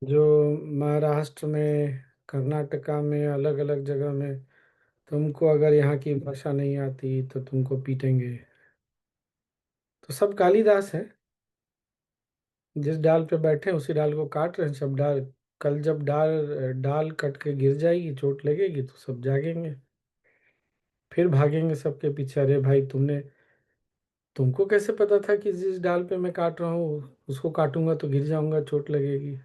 जो महाराष्ट्र में, कर्नाटका में, अलग अलग जगह में तुमको अगर यहाँ की भाषा नहीं आती तो तुमको पीटेंगे। तो सब कालिदास है। जिस डाल पे बैठे हैं उसी डाल को काट रहे हैं सब डाल। कल जब डाल डाल कट के गिर जाएगी, चोट लगेगी तो सब जागेंगे, फिर भागेंगे सबके पीछे। अरे भाई, तुमको कैसे पता था कि जिस डाल पे मैं काट रहा हूँ उसको काटूंगा तो गिर जाऊंगा, चोट लगेगी।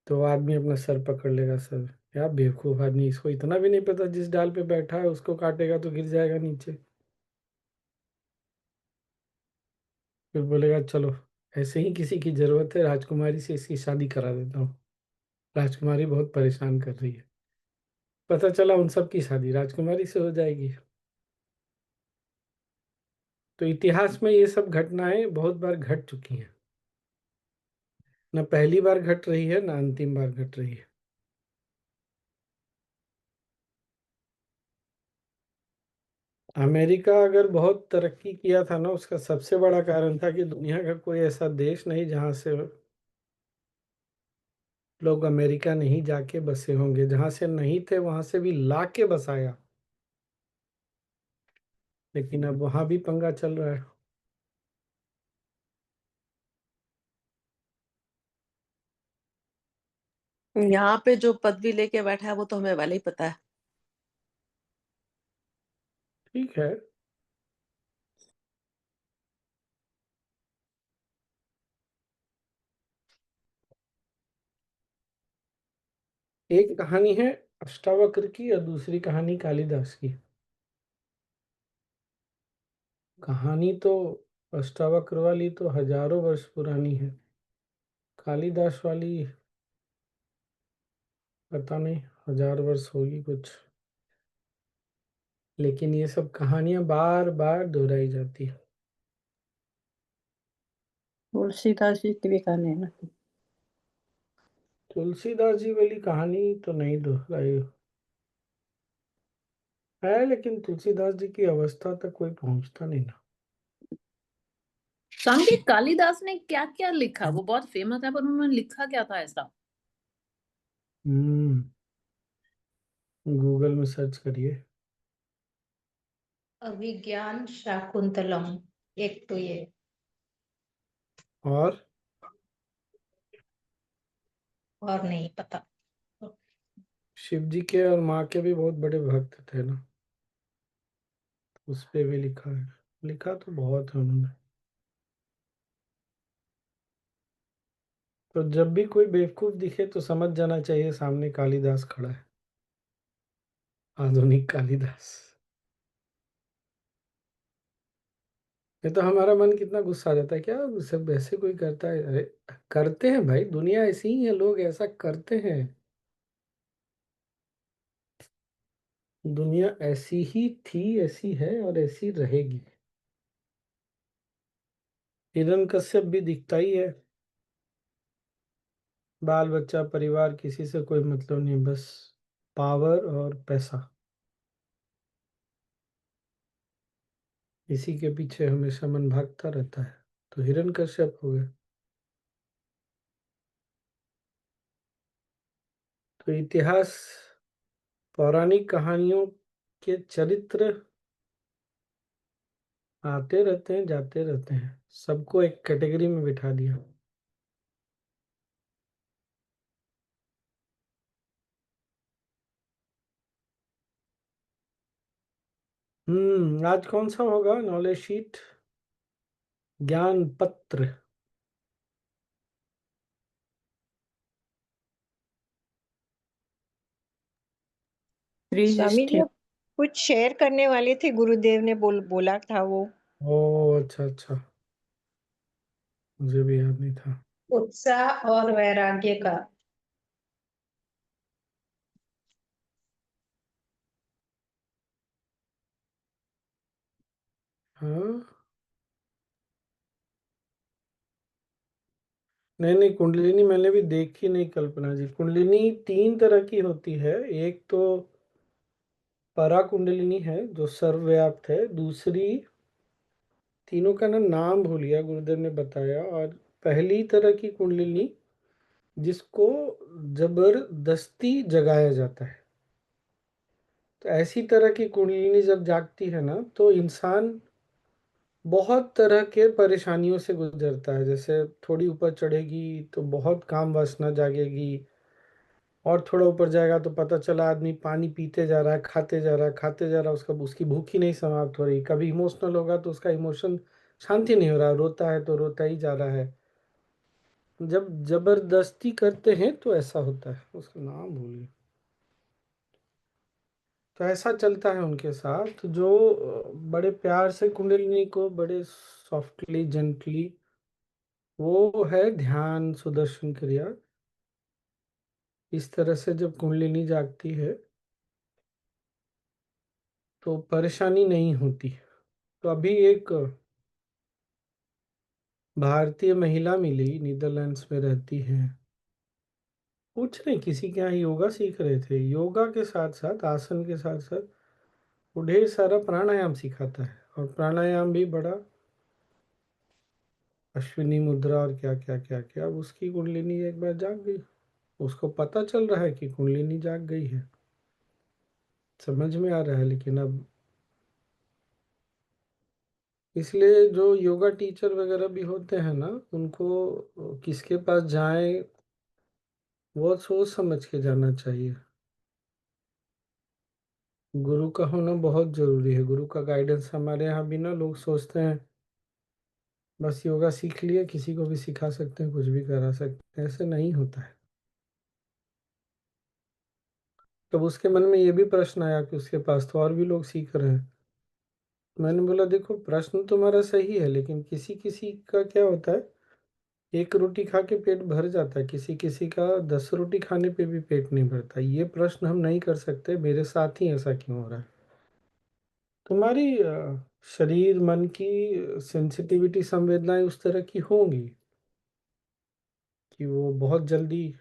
तो आदमी अपना सर पकड़ लेगा। सर क्या बेवकूफ आदमी, इसको इतना भी नहीं पता जिस डाल पे बैठा है उसको काटेगा तो गिर जाएगा नीचे। फिर बोलेगा चलो, ऐसे ही किसी की जरूरत है, राजकुमारी से इसकी शादी करा देता हूँ। राजकुमारी बहुत परेशान कर रही है। पता चला उन सब की शादी राजकुमारी से हो जाएगी। तो इतिहास में ये सब घटनाएं बहुत बार घट चुकी हैं। न पहली बार घट रही है, न अंतिम बार घट रही है। अमेरिका अगर बहुत तरक्की किया था ना, उसका सबसे बड़ा कारण था कि दुनिया का कोई ऐसा देश नहीं जहां से लोग अमेरिका नहीं जाके बसे होंगे। जहां से नहीं थे वहां से भी ला के बसाया। लेकिन अब वहां भी पंगा चल रहा है। यहाँ पे जो पदवी लेके बैठा है वो तो हमें पहले ही पता है। ठीक है। एक कहानी है अष्टावक्र की और दूसरी कहानी कालिदास की। कहानी तो अष्टावक्र वाली तो हजारों वर्ष पुरानी है। कालिदास वाली पता नहीं, 1000 वर्ष होगी कुछ। लेकिन ये सब कहानियां बार बार दोहराई जाती है। तुलसीदास जी की भी कहानी है ना। तुलसीदास जी वाली कहानी तो नहीं दोहराई है, लेकिन तुलसीदास जी की अवस्था तक कोई पहुंचता नहीं ना। स्वामी कालिदास ने क्या क्या लिखा? वो बहुत फेमस है, पर उन्होंने लिखा क्या था ऐसा? हम्म गूगल में सर्च करिए। अभिज्ञान शाकुंतलम, एक तो ये। और और नहीं पता। शिव जी के और माँ के भी बहुत बड़े भक्त थे ना, उस पे भी लिखा है। लिखा तो बहुत है उन्होंने। तो जब भी कोई बेवकूफ दिखे तो समझ जाना चाहिए सामने कालिदास खड़ा है। आधुनिक कालिदास। ये तो हमारा मन कितना गुस्सा आ जाता है, क्या सब ऐसे कोई करता है? अरे करते हैं भाई, दुनिया ऐसी ही है, लोग ऐसा करते हैं। दुनिया ऐसी ही थी, ऐसी है और ऐसी रहेगी। हिरण्यकश्यप भी दिखता ही है। बाल बच्चा परिवार किसी से कोई मतलब नहीं, बस पावर और पैसा, इसी के पीछे हमेशा मन भागता रहता है। तो हिरण्यकश्यप हो गए। तो इतिहास, पौराणिक कहानियों के चरित्र आते रहते हैं, जाते रहते हैं। सबको एक कैटेगरी में बिठा दिया। आज कौन सा होगा नॉलेज शीट? ज्ञान पत्र। स्वामी जी, आप कुछ शेयर करने वाले थे, गुरुदेव ने बोला था वो। ओ अच्छा अच्छा, मुझे भी याद नहीं था। उत्साह और वैराग्य का। हाँ, नहीं नहीं, कुंडलिनी मैंने भी देखी नहीं कल्पना जी। कुंडलिनी 3 तरह की होती है। एक तो परा कुंडलिनी है जो सर्वव्याप्त है। दूसरी, तीनों का ना नाम भूल गया, गुरुदेव ने बताया। और पहली तरह की कुंडलिनी जिसको जबरदस्ती जगाया जाता है। तो ऐसी तरह की कुंडलिनी जब जागती है ना, तो इंसान बहुत तरह के परेशानियों से गुजरता है। जैसे थोड़ी ऊपर चढ़ेगी तो बहुत काम वासना जागेगी, और थोड़ा ऊपर जाएगा तो पता चला आदमी पानी पीते जा रहा है, खाते जा रहा है, खाते जा रहा है, उसका उसकी भूख ही नहीं समाप्त हो रही। कभी इमोशनल होगा तो उसका इमोशन शांति नहीं हो रहा, रोता है तो रोता ही जा रहा है। जब जबरदस्ती करते हैं तो ऐसा होता है, उसका नाम भूल गया। तो ऐसा चलता है उनके साथ। जो बड़े प्यार से कुंडलिनी को बड़े सॉफ्टली जेंटली, वो है ध्यान सुदर्शन क्रिया। इस तरह से जब कुंडलिनी जागती है तो परेशानी नहीं होती। तो अभी एक भारतीय महिला मिली, नीदरलैंड्स में रहती है। कुछ नहीं, किसी के यहाँ योगा सीख रहे थे। योगा के साथ साथ, आसन के साथ साथ वो ढेर सारा प्राणायाम सिखाता है, और प्राणायाम भी बड़ा, अश्विनी मुद्रा और क्या क्या क्या क्या। अब उसकी कुंडलिनी एक बार जाग गई, उसको पता चल रहा है कि कुंडलिनी जाग गई है, समझ में आ रहा है। लेकिन अब इसलिए जो योगा टीचर वगैरह भी होते हैं ना, उनको किसके पास जाएं, बहुत सोच समझ के जाना चाहिए। गुरु का होना बहुत जरूरी है। गुरु का गाइडेंस हमारे यहाँ भी ना, लोग सोचते हैं बस योगा सीख लिए, किसी को भी सिखा सकते हैं, कुछ भी करा सकते हैं। ऐसे नहीं होता है। तब उसके मन में ये भी प्रश्न आया कि उसके पास तो और भी लोग सीख रहे हैं। मैंने बोला देखो, प्रश्न तुम्हारा सही है, लेकिन किसी किसी का क्या होता है, एक रोटी खा के पेट भर जाता है, किसी किसी का 10 रोटी खाने पे भी पेट नहीं भरता। ये प्रश्न हम नहीं कर सकते मेरे साथ ही ऐसा क्यों हो रहा है। तुम्हारी शरीर मन की सेंसिटिविटी, संवेदनाएं उस तरह की होंगी कि वो बहुत जल्दी।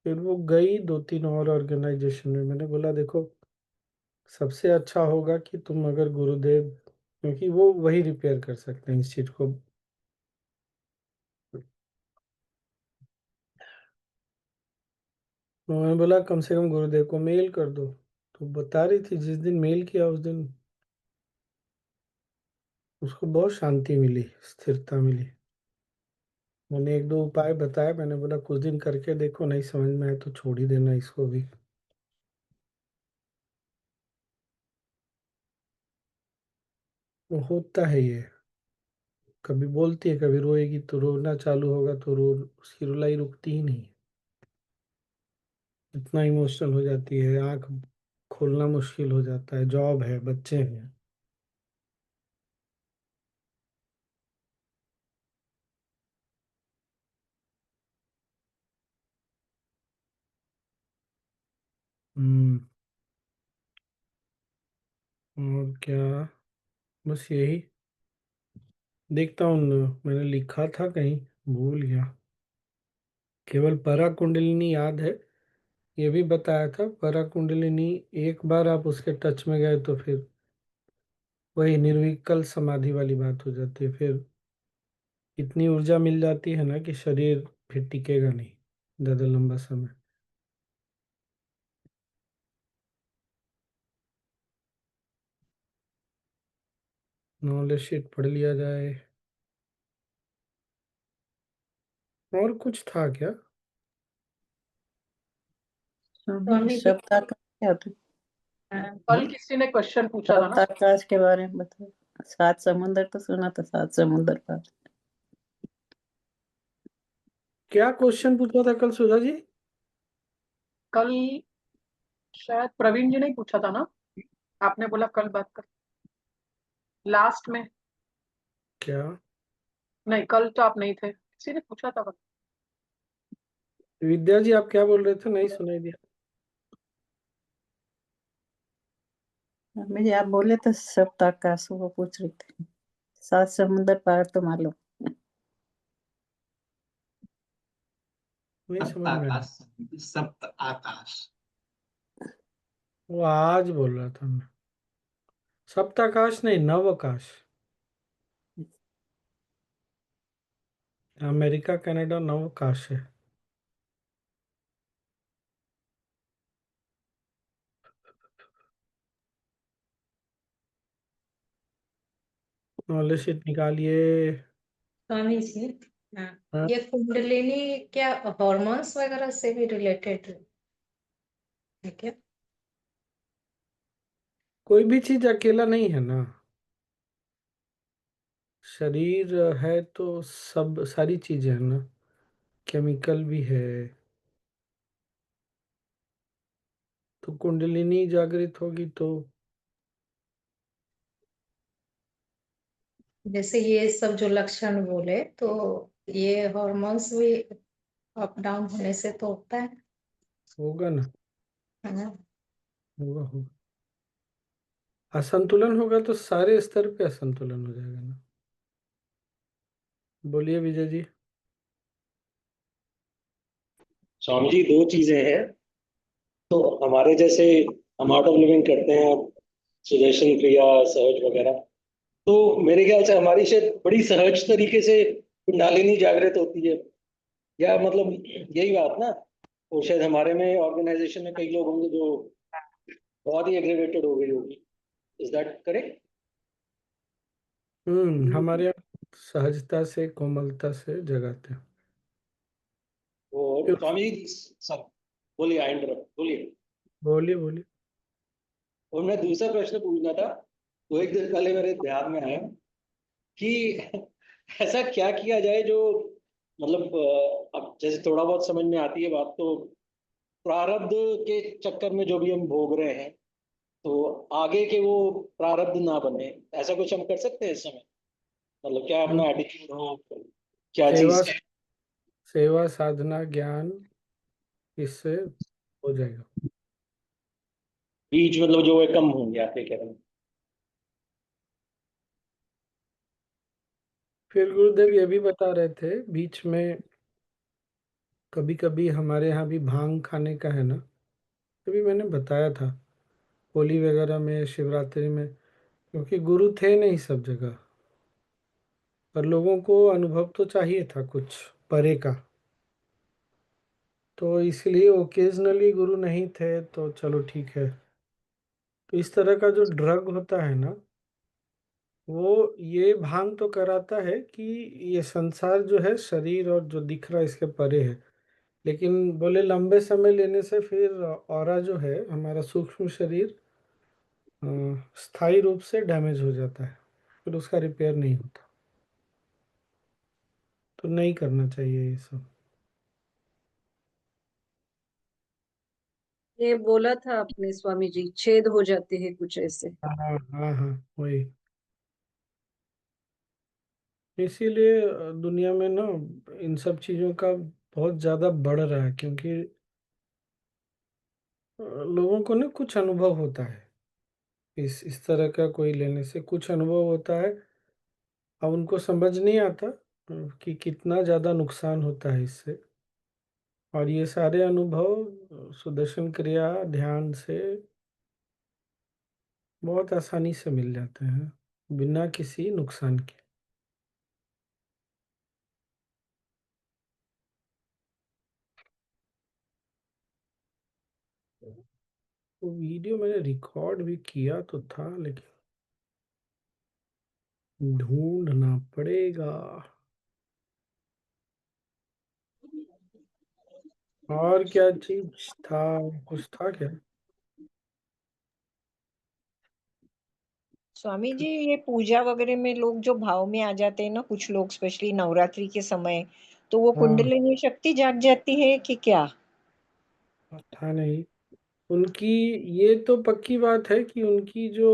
फिर वो गई 2-3 और ऑर्गेनाइजेशन में। मैंने बोला देखो, सबसे अच्छा होगा कि तुम अगर गुरुदेव, क्योंकि वो वही रिपेयर कर सकते हैं इस चीज को। तो मैंने बोला कम से कम गुरुदेव को मेल कर दो। तो बता रही थी जिस दिन मेल किया उस दिन उसको बहुत शांति मिली, स्थिरता मिली। मैंने 1-2 उपाय बताए, मैंने बोला कुछ दिन करके देखो, नहीं समझ में आए तो छोड़ ही देना इसको भी। वो होता है ये, कभी बोलती है कभी रोएगी, तो रोना चालू होगा तो उसकी रुलाई रुकती ही नहीं। इतना इमोशनल हो जाती है, आंख खोलना मुश्किल हो जाता है, जॉब है, बच्चे हैं। हम्म। और क्या, बस यही देखता हूँ। मैंने लिखा था कहीं, भूल गया। केवल परा कुंडलिनी याद है। ये भी बताया था, परा कुंडलिनी एक बार आप उसके टच में गए तो फिर वही निर्विकल्प समाधि वाली बात हो जाती है। फिर इतनी ऊर्जा मिल जाती है ना कि शरीर फिर टिकेगा नहीं ज़्यादा लंबा समय। नॉलेज शीट पढ़ लिया जाए। और कुछ था क्या? स्वामी शब्द क्या होता है? कल किसी ने क्वेश्चन पूछा था ना, शब्द आकाश के बारे में बताओ। 7 समुंदर तो सुना था, 7 समुंदर पार। क्या क्वेश्चन पूछा था कल सुधा जी? कल शायद प्रवीण जी ने ही पूछा था ना, आपने बोला कल बात कर लास्ट में। क्या? नहीं, कल तो आप नहीं थे, किसी ने पूछा था कल। विद्या जी आप क्या बोल रहे थे, नहीं सुनाई दिया। मुझे आप बोले तो शब्द आकाश वो पूछ रही थी। 7 समुंदर पार तो मालूम। नहीं समझ में आया। सप्त आकाश। वो आज बोल रहा था मैं। सप्ताकाश नहीं, नवकाश। अमेरिका कनाडा नवकाश है। नॉलेज शीट निकालिए। स्वामी जी, हाँ, हाँ, ये कुंडलिनी क्या हॉर्मोन्स वगैरह से भी रिलेटेड है क्या? कोई भी चीज अकेला नहीं है ना। शरीर है तो सब सारी चीजें है ना। केमिकल भी है। तो कुंडलिनी जागृत होगी तो जैसे ये सब जो लक्षण बोले तो ये हॉर्मोन्स भी अप डाउन होने से तो होता होगा ना। है ना? होगा होगा। असंतुलन होगा तो सारे स्तर पे असंतुलन हो जाएगा ना। बोलिए विजय जी। स्वामी जी, दो चीजें हैं। तो हमारे जैसे हम आर्ट ऑफ लिविंग करते हैं, सुदर्शन क्रिया, सहज वगैरह, तो मेरे ख्याल से हमारी शायद बड़ी सहज तरीके से कुंडलिनी जागृत होती है, या मतलब यही बात ना। और शायद हमारे में ऑर्गेनाइजेशन में कई लोग होंगे जो बहुत ही एग्रीवेटेड हो गई होगी। Is that correct? हमारे यहाँ सहजता से कोमलता से जगाते हैं। और फिर स्वामी जी, सब बोलिए, आई इंटरप्ट, बोलिए। बोलिए बोलिए। और मैं दूसरा प्रश्न पूछना था, तो एक दिन पहले मेरे ध्यान में आया कि ऐसा क्या किया जाए जो मतलब अब जैसे थोड़ा बहुत समझ में आती है बात, तो प्रारब्ध के चक्कर में जो भी हम भोग रहे हैं, तो आगे के वो प्रारब्ध ना बने, ऐसा कुछ हम कर सकते हैं इस समय? मतलब क्या हम्म, अपना एटीट्यूड हो, क्या सेवा चीज सेवा साधना ज्ञान इससे हो जाएगा। बीज मतलब जो है कम होंगे, आप ये कह रहे हैं? फिर गुरुदेव ये भी बता रहे थे बीच में कभी कभी हमारे यहाँ भी भांग खाने का है ना। अभी मैंने बताया था होली वगैरह में शिवरात्रि में, क्योंकि गुरु थे नहीं सब जगह। पर लोगों को अनुभव तो चाहिए था कुछ परे का। तो इसलिए ओकेजनली गुरु नहीं थे तो चलो ठीक है। तो इस तरह का जो ड्रग होता है ना, वो ये भान तो कराता है कि ये संसार जो है शरीर और जो दिख रहा है इसके परे है। लेकिन बोले लंबे समय लेने से फिर ऑरा जो है हमारा सूक्ष्म शरीर अ, स्थायी रूप से डैमेज हो जाता है। फिर उसका रिपेयर नहीं होता। तो नहीं करना चाहिए ये सब। ये बोला था आपने स्वामी जी, छेद हो जाते हैं कुछ ऐसे। हाँ हाँ हाँ वही। इसीलिए दुनिया में ना इन सब चीज़ों का बहुत ज़्यादा बढ़ रहा है, क्योंकि लोगों को ना कुछ अनुभव होता है। इस तरह का कोई लेने से कुछ अनुभव होता है। अब उनको समझ नहीं आता कि कितना ज़्यादा नुकसान होता है इससे। और ये सारे अनुभव सुदर्शन क्रिया ध्यान से बहुत आसानी से मिल जाते हैं बिना किसी नुकसान के। वो वीडियो मैंने रिकॉर्ड भी किया तो था, लेकिन ढूंढना पड़ेगा। और क्या चीज था? कुछ था क्या? स्वामी जी, ये पूजा वगैरह में लोग जो भाव में आ जाते हैं ना, कुछ लोग स्पेशली नवरात्रि के समय, तो वो हाँ, कुंडलिनी शक्ति जाग जाती है कि क्या? था नहीं। उनकी ये तो पक्की बात है कि उनकी जो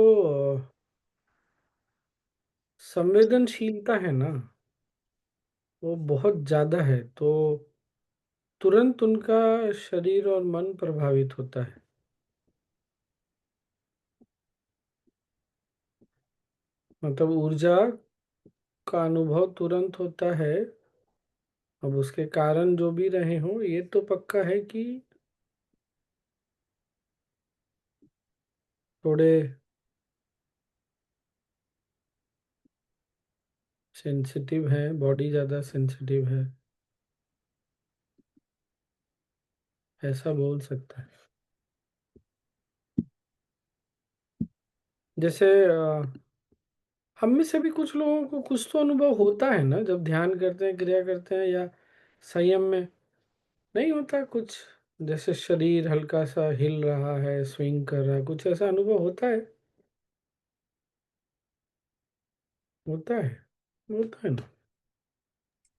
संवेदनशीलता है ना, वो बहुत ज्यादा है। तो तुरंत उनका शरीर और मन प्रभावित होता है। मतलब ऊर्जा का अनुभव तुरंत होता है। अब उसके कारण जो भी रहे हों, ये तो पक्का है कि थोड़े सेंसिटिव है, बॉडी ज्यादा सेंसिटिव है, ऐसा बोल सकता है। जैसे हम में से भी कुछ लोगों को कुछ तो अनुभव होता है ना, जब ध्यान करते हैं, क्रिया करते हैं या संयम में, नहीं होता कुछ? जैसे शरीर हल्का सा हिल रहा है, स्विंग कर रहा है, कुछ ऐसा अनुभव होता है? होता है, होता है ना।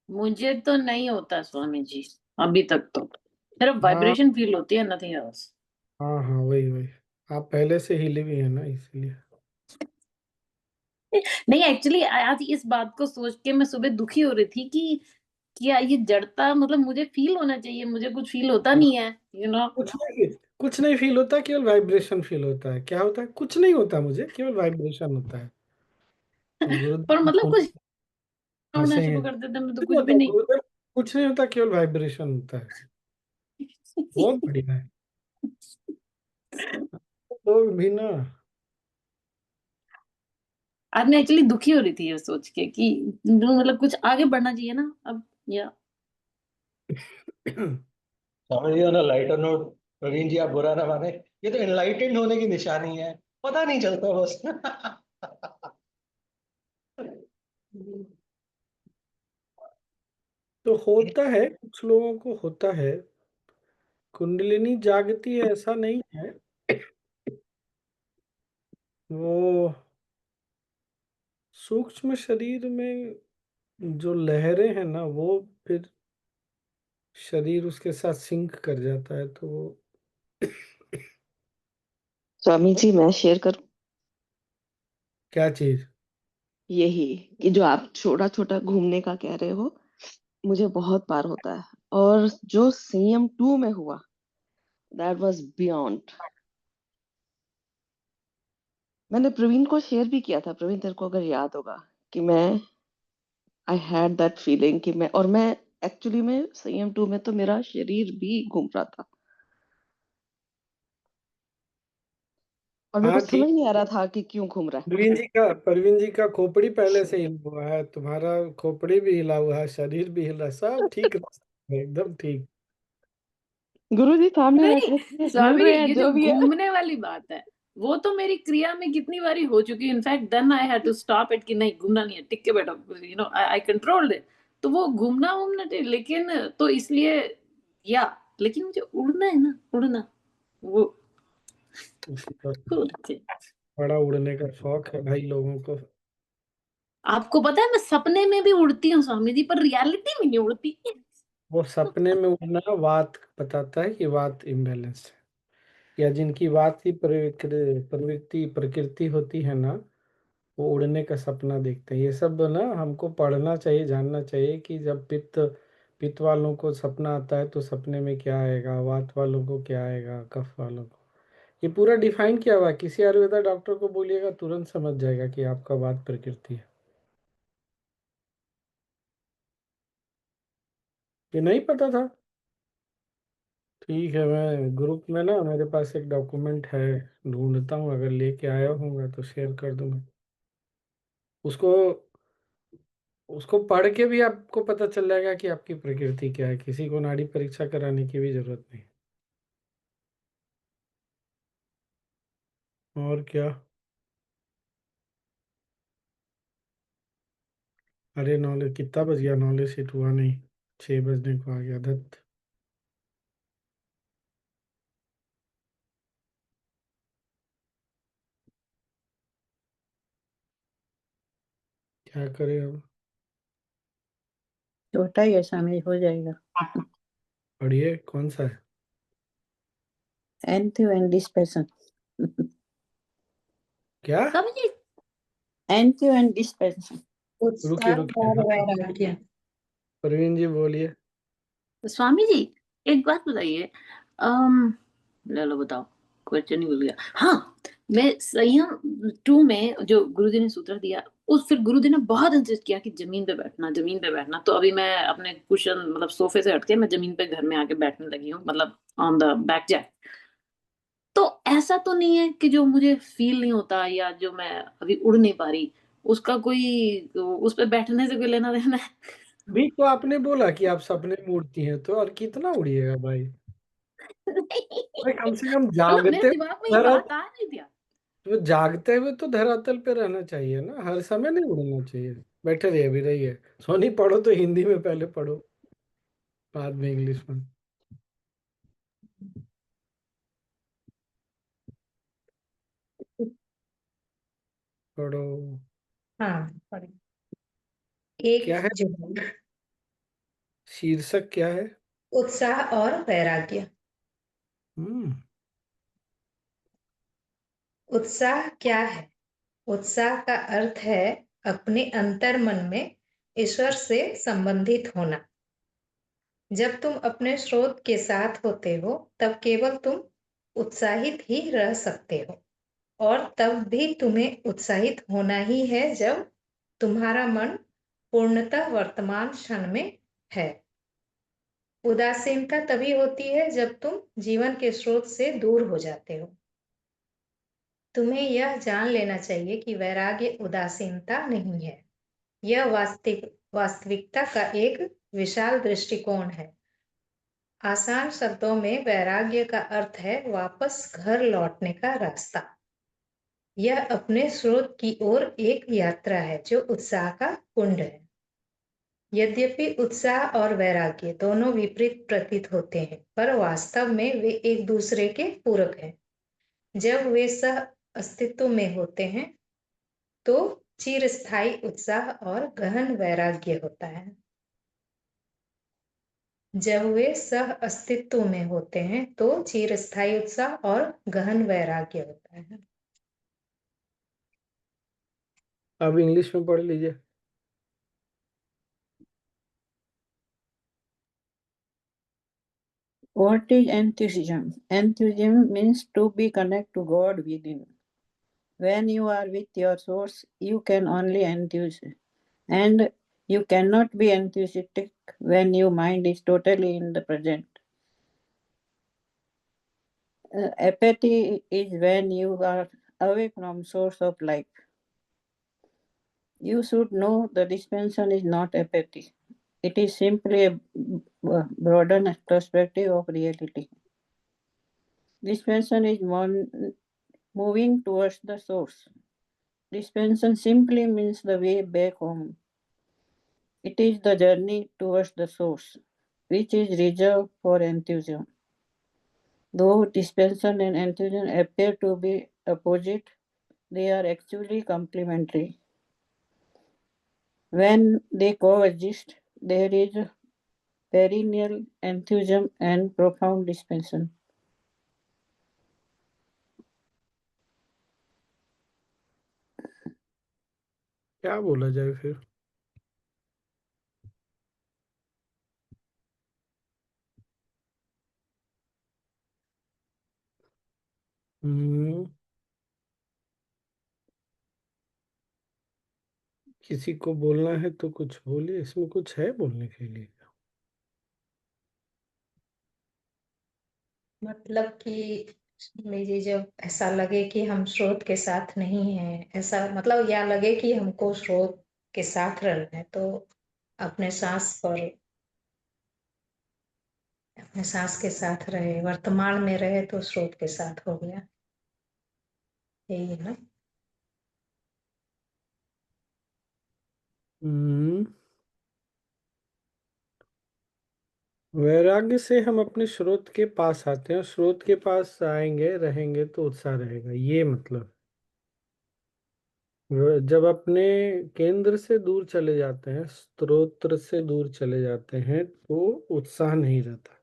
मुझे तो नहीं होता स्वामी जी, अभी तक तो सिर्फ हाँ वाइब्रेशन फील होती है, नथिंग एल्स। हाँ हाँ, वही वही। आप पहले से हिली हुई है ना, इसलिए। नहीं, एक्चुअली आज इस बात को सोच के मैं सुबह दुखी हो रही थी कि क्या ये जड़ता, मतलब मुझे फील होना चाहिए, मुझे कुछ फील होता नहीं है, यू नो। कुछ नहीं फील होता, केवल वाइब्रेशन फील होता है। क्या होता है? कुछ नहीं होता मुझे, केवल वाइब्रेशन होता है। पर मतलब गुरुदेव कुछ होना हंसे शुरू हैं। कर देते मैं तो कुछ नहीं कुछ भी होता नहीं। गुरुदेव, कुछ नहीं होता, केवल वाइब्रेशन होता है। बहुत बढ़िया है। लोग भी ना। आज मैं एक्चुअली दुखी हो रही थी ये सोच के कि मतलब कुछ आगे बढ़ना चाहिए ना अब, या Swami ji, on a lighter note, Praveen ji आप बुरा ना माने, ये तो एनलाइटेंड होने की निशानी है, पता नहीं चलता बस। तो होता है, कुछ लोगों को होता है, कुंडलिनी जागती है, ऐसा नहीं है। वो सूक्ष्म शरीर में जो लहरें हैं ना, वो फिर शरीर उसके साथ सिंक कर जाता है, तो वो स्वामी जी मैं शेयर करूं? क्या चीज? यही कि जो आप छोटा छोटा घूमने का कह रहे हो, मुझे बहुत बार होता है। और जो संयम 2 में हुआ, दैट वाज बियॉन्ड। मैंने प्रवीण को शेयर भी किया था, प्रवीण तेरे को अगर याद होगा, कि मैं आई हैड दैट फीलिंग कि मैं एक्चुअली में संयम 2 में तो मेरा शरीर भी घूम रहा था, और मेरे को हाँ ठीक। समझ नहीं आ रहा था कि क्यों घूम रहा परवीन जी का खोपड़ी पहले से हिला हुआ है, तुम्हारा खोपड़ी भी हिला हुआ है, शरीर भी हिल रहा है, सब ठीक है, एकदम ठीक। है। गुरु जी सामने नहीं बैठे थे, हिल स्वामी जी, रहे हैं ये जो जो भी है। घूमने वाली बात है वो तो मेरी क्रिया में कितनी बारी हो चुकी है। In fact then I had to stop it कि नहीं घूमना नहीं है, टिक के बैठो, you know, I controlled it. तो वो घूमना घूमना चाहिए, लेकिन तो इसलिए, या लेकिन मुझे उड़ना है ना, उड़ना वो उसका होना चाहिए। बड़ा उड़ने का शौक है भाई लोगों को। आपको पता है मैं सपने में भी उड़ती हूँ स्वामी जी, पर रियलिटी में नहीं उड़ती। वो सपने में उड़ना वात बताता है कि वात इम्बैलेंस है, या जिनकी वात की प्रवृत्ति प्रकृति होती है ना, वो उड़ने का सपना देखते हैं। ये सब ना हमको पढ़ना चाहिए, जानना चाहिए कि जब पित्त पित्त वालों को सपना आता है तो सपने में क्या आएगा, वात वालों को क्या आएगा, कफ वालों को। ये पूरा डिफाइन किया हुआ है। किसी आयुर्वेदा डॉक्टर को बोलिएगा, तुरंत समझ जाएगा कि आपका वात प्रकृति है। ये नहीं पता था? ठीक है, मैं ग्रुप में ना, मेरे पास एक डॉक्यूमेंट है, ढूंढता हूँ, अगर लेके आया होगा तो शेयर कर दूंगा उसको। उसको पढ़ के भी आपको पता चल जाएगा कि आपकी प्रकृति क्या है। किसी को नाड़ी परीक्षा कराने की भी जरूरत नहीं। और क्या? अरे नॉलेज कितना बज गया? नॉलेज सीट हुआ नहीं, 6 बजने को आ गया। धत, क्या करें अब? छोटा ही है स्वामी, हो जाएगा। पढ़िए, कौन सा है? एंथ्यू एंड डिस्पर्सन। क्या? Swami ji, एंथ्यू and dispersion. रुकिए उत्साह रुकिए, और हाँ, वैराग्य। प्रवीण जी बोलिए। स्वामी जी एक बात बताइए। ले लो बताओ, क्वेश्चन ही भूल गया। हाँ, मैं संयम 2 में जो गुरुजी ने सूत्र दिया, उस फिर गुरुजी ने बहुत इंसिस्ट किया कि जमीन पे बैठना, जमीन पे बैठना। तो अभी मैं अपने कुशन मतलब सोफे से हटके मैं जमीन पे घर में आके बैठने लगी हूँ, मतलब ऑन द बैक जैक। तो ऐसा तो नहीं है कि जो मुझे फील नहीं होता या जो मैं अभी उड़ नहीं पा रही, उसका कोई उस पे बैठने से कोई लेना देना है? अभी तो आपने बोला कि आप सपने में उड़ती हैं, तो और कितना उड़िएगा भाई? भाई कम से कम मतलब मेरे जागते दिमाग में ये धरा बात आ नहीं दिया। तो जागते हुए तो धरातल पे रहना चाहिए ना, हर समय नहीं उड़ना चाहिए। बैठे रहिए, अभी रहिए। सोनी पढ़ो तो हिंदी में पहले पढ़ो, बाद में इंग्लिश में पढ़ो। हाँ पढ़िए। क्या एक है? जो है, शीर्षक क्या है? उत्साह और वैराग्य। हम्म। उत्साह क्या है? उत्साह का अर्थ है अपने अंतर मन में ईश्वर से संबंधित होना। जब तुम अपने स्रोत के साथ होते हो तब केवल तुम उत्साहित ही रह सकते हो, और तब भी तुम्हें उत्साहित होना ही है जब तुम्हारा मन पूर्णतः वर्तमान क्षण में है। उदासीनता तभी होती है जब तुम जीवन के स्रोत से दूर हो जाते हो। तुम्हें यह जान लेना चाहिए कि वैराग्य उदासीनता नहीं है, यह वास्तविकता का एक विशाल दृष्टिकोण है। आसान शब्दों में वैराग्य का अर्थ है वापस घर लौटने का रास्ता। यह अपने स्रोत की ओर एक यात्रा है जो उत्साह का कुंड है। यद्यपि उत्साह और वैराग्य दोनों विपरीत प्रतीत होते हैं, पर वास्तव में वे एक दूसरे के पूरक हैं। जब वे सह अस्तित्व में होते हैं तो चिरस्थायी उत्साह और गहन वैराग्य होता है। जब वे सह अस्तित्व में होते हैं तो चिरस्थायी उत्साह और गहन वैराग्य होता है। अब इंग्लिश में पढ़ लीजिए। What is enthusiasm? Enthusiasm means to be connected to God within. When you are with your source, you can only enthuse, and you cannot be enthusiastic when your mind is totally in the present. Apathy is when you are away from source of life. You should know the dispensation is not apathy. It is simply a broadened perspective of reality. Dispensation is moving towards the source. Dispensation simply means the way back home. It is the journey towards the source, which is reserved for enthusiasm. Though dispensation and enthusiasm appear to be opposite, they are actually complementary. When they coexist, there is perennial enthusiasm and profound dispensation. क्या बोला जाए फिर? हम्म। किसी को बोलना है तो कुछ बोलिए, इसमें कुछ है बोलने के लिए? मतलब कि लीजिए, जब ऐसा लगे कि हम स्रोत के साथ नहीं है, ऐसा मतलब या लगे कि हमको स्रोत के साथ रहना है, तो अपने अपने सांस के साथ रहे, वर्तमान में रहे तो स्रोत के साथ हो गया। यही है ना? हम्म। वैराग्य से हम अपने स्रोत के पास आते हैं, और स्रोत के पास आएंगे रहेंगे तो उत्साह रहेगा, ये मतलब। जब अपने केंद्र से दूर चले जाते हैं, स्रोत से दूर चले जाते हैं, तो उत्साह नहीं रहता।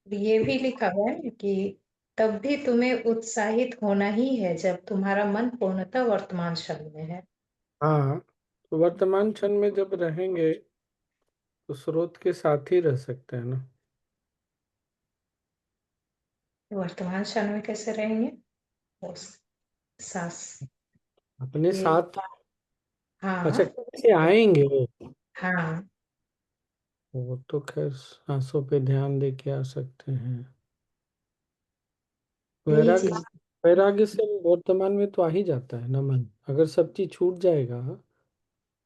ये भी लिखा हुआ है कि तब भी तुम्हें उत्साहित होना ही है जब तुम्हारा मन पूर्णतः वर्तमान क्षण में है। हाँ, तो वर्तमान क्षण में जब रहेंगे तो स्रोत के साथ ही रह सकते हैं ना। वर्तमान क्षण में कैसे रहेंगे? उस सांस अपने ये। साथ। हाँ। अच्छा, कैसे आएंगे वो? हाँ। वो तो खैर सांसों पे ध्यान दे के आ सकते हैं। यही वैराग्य चीज। वैराग्य से वर्तमान में तो आ ही जाता है ना मन। अगर सब चीज छूट जाएगा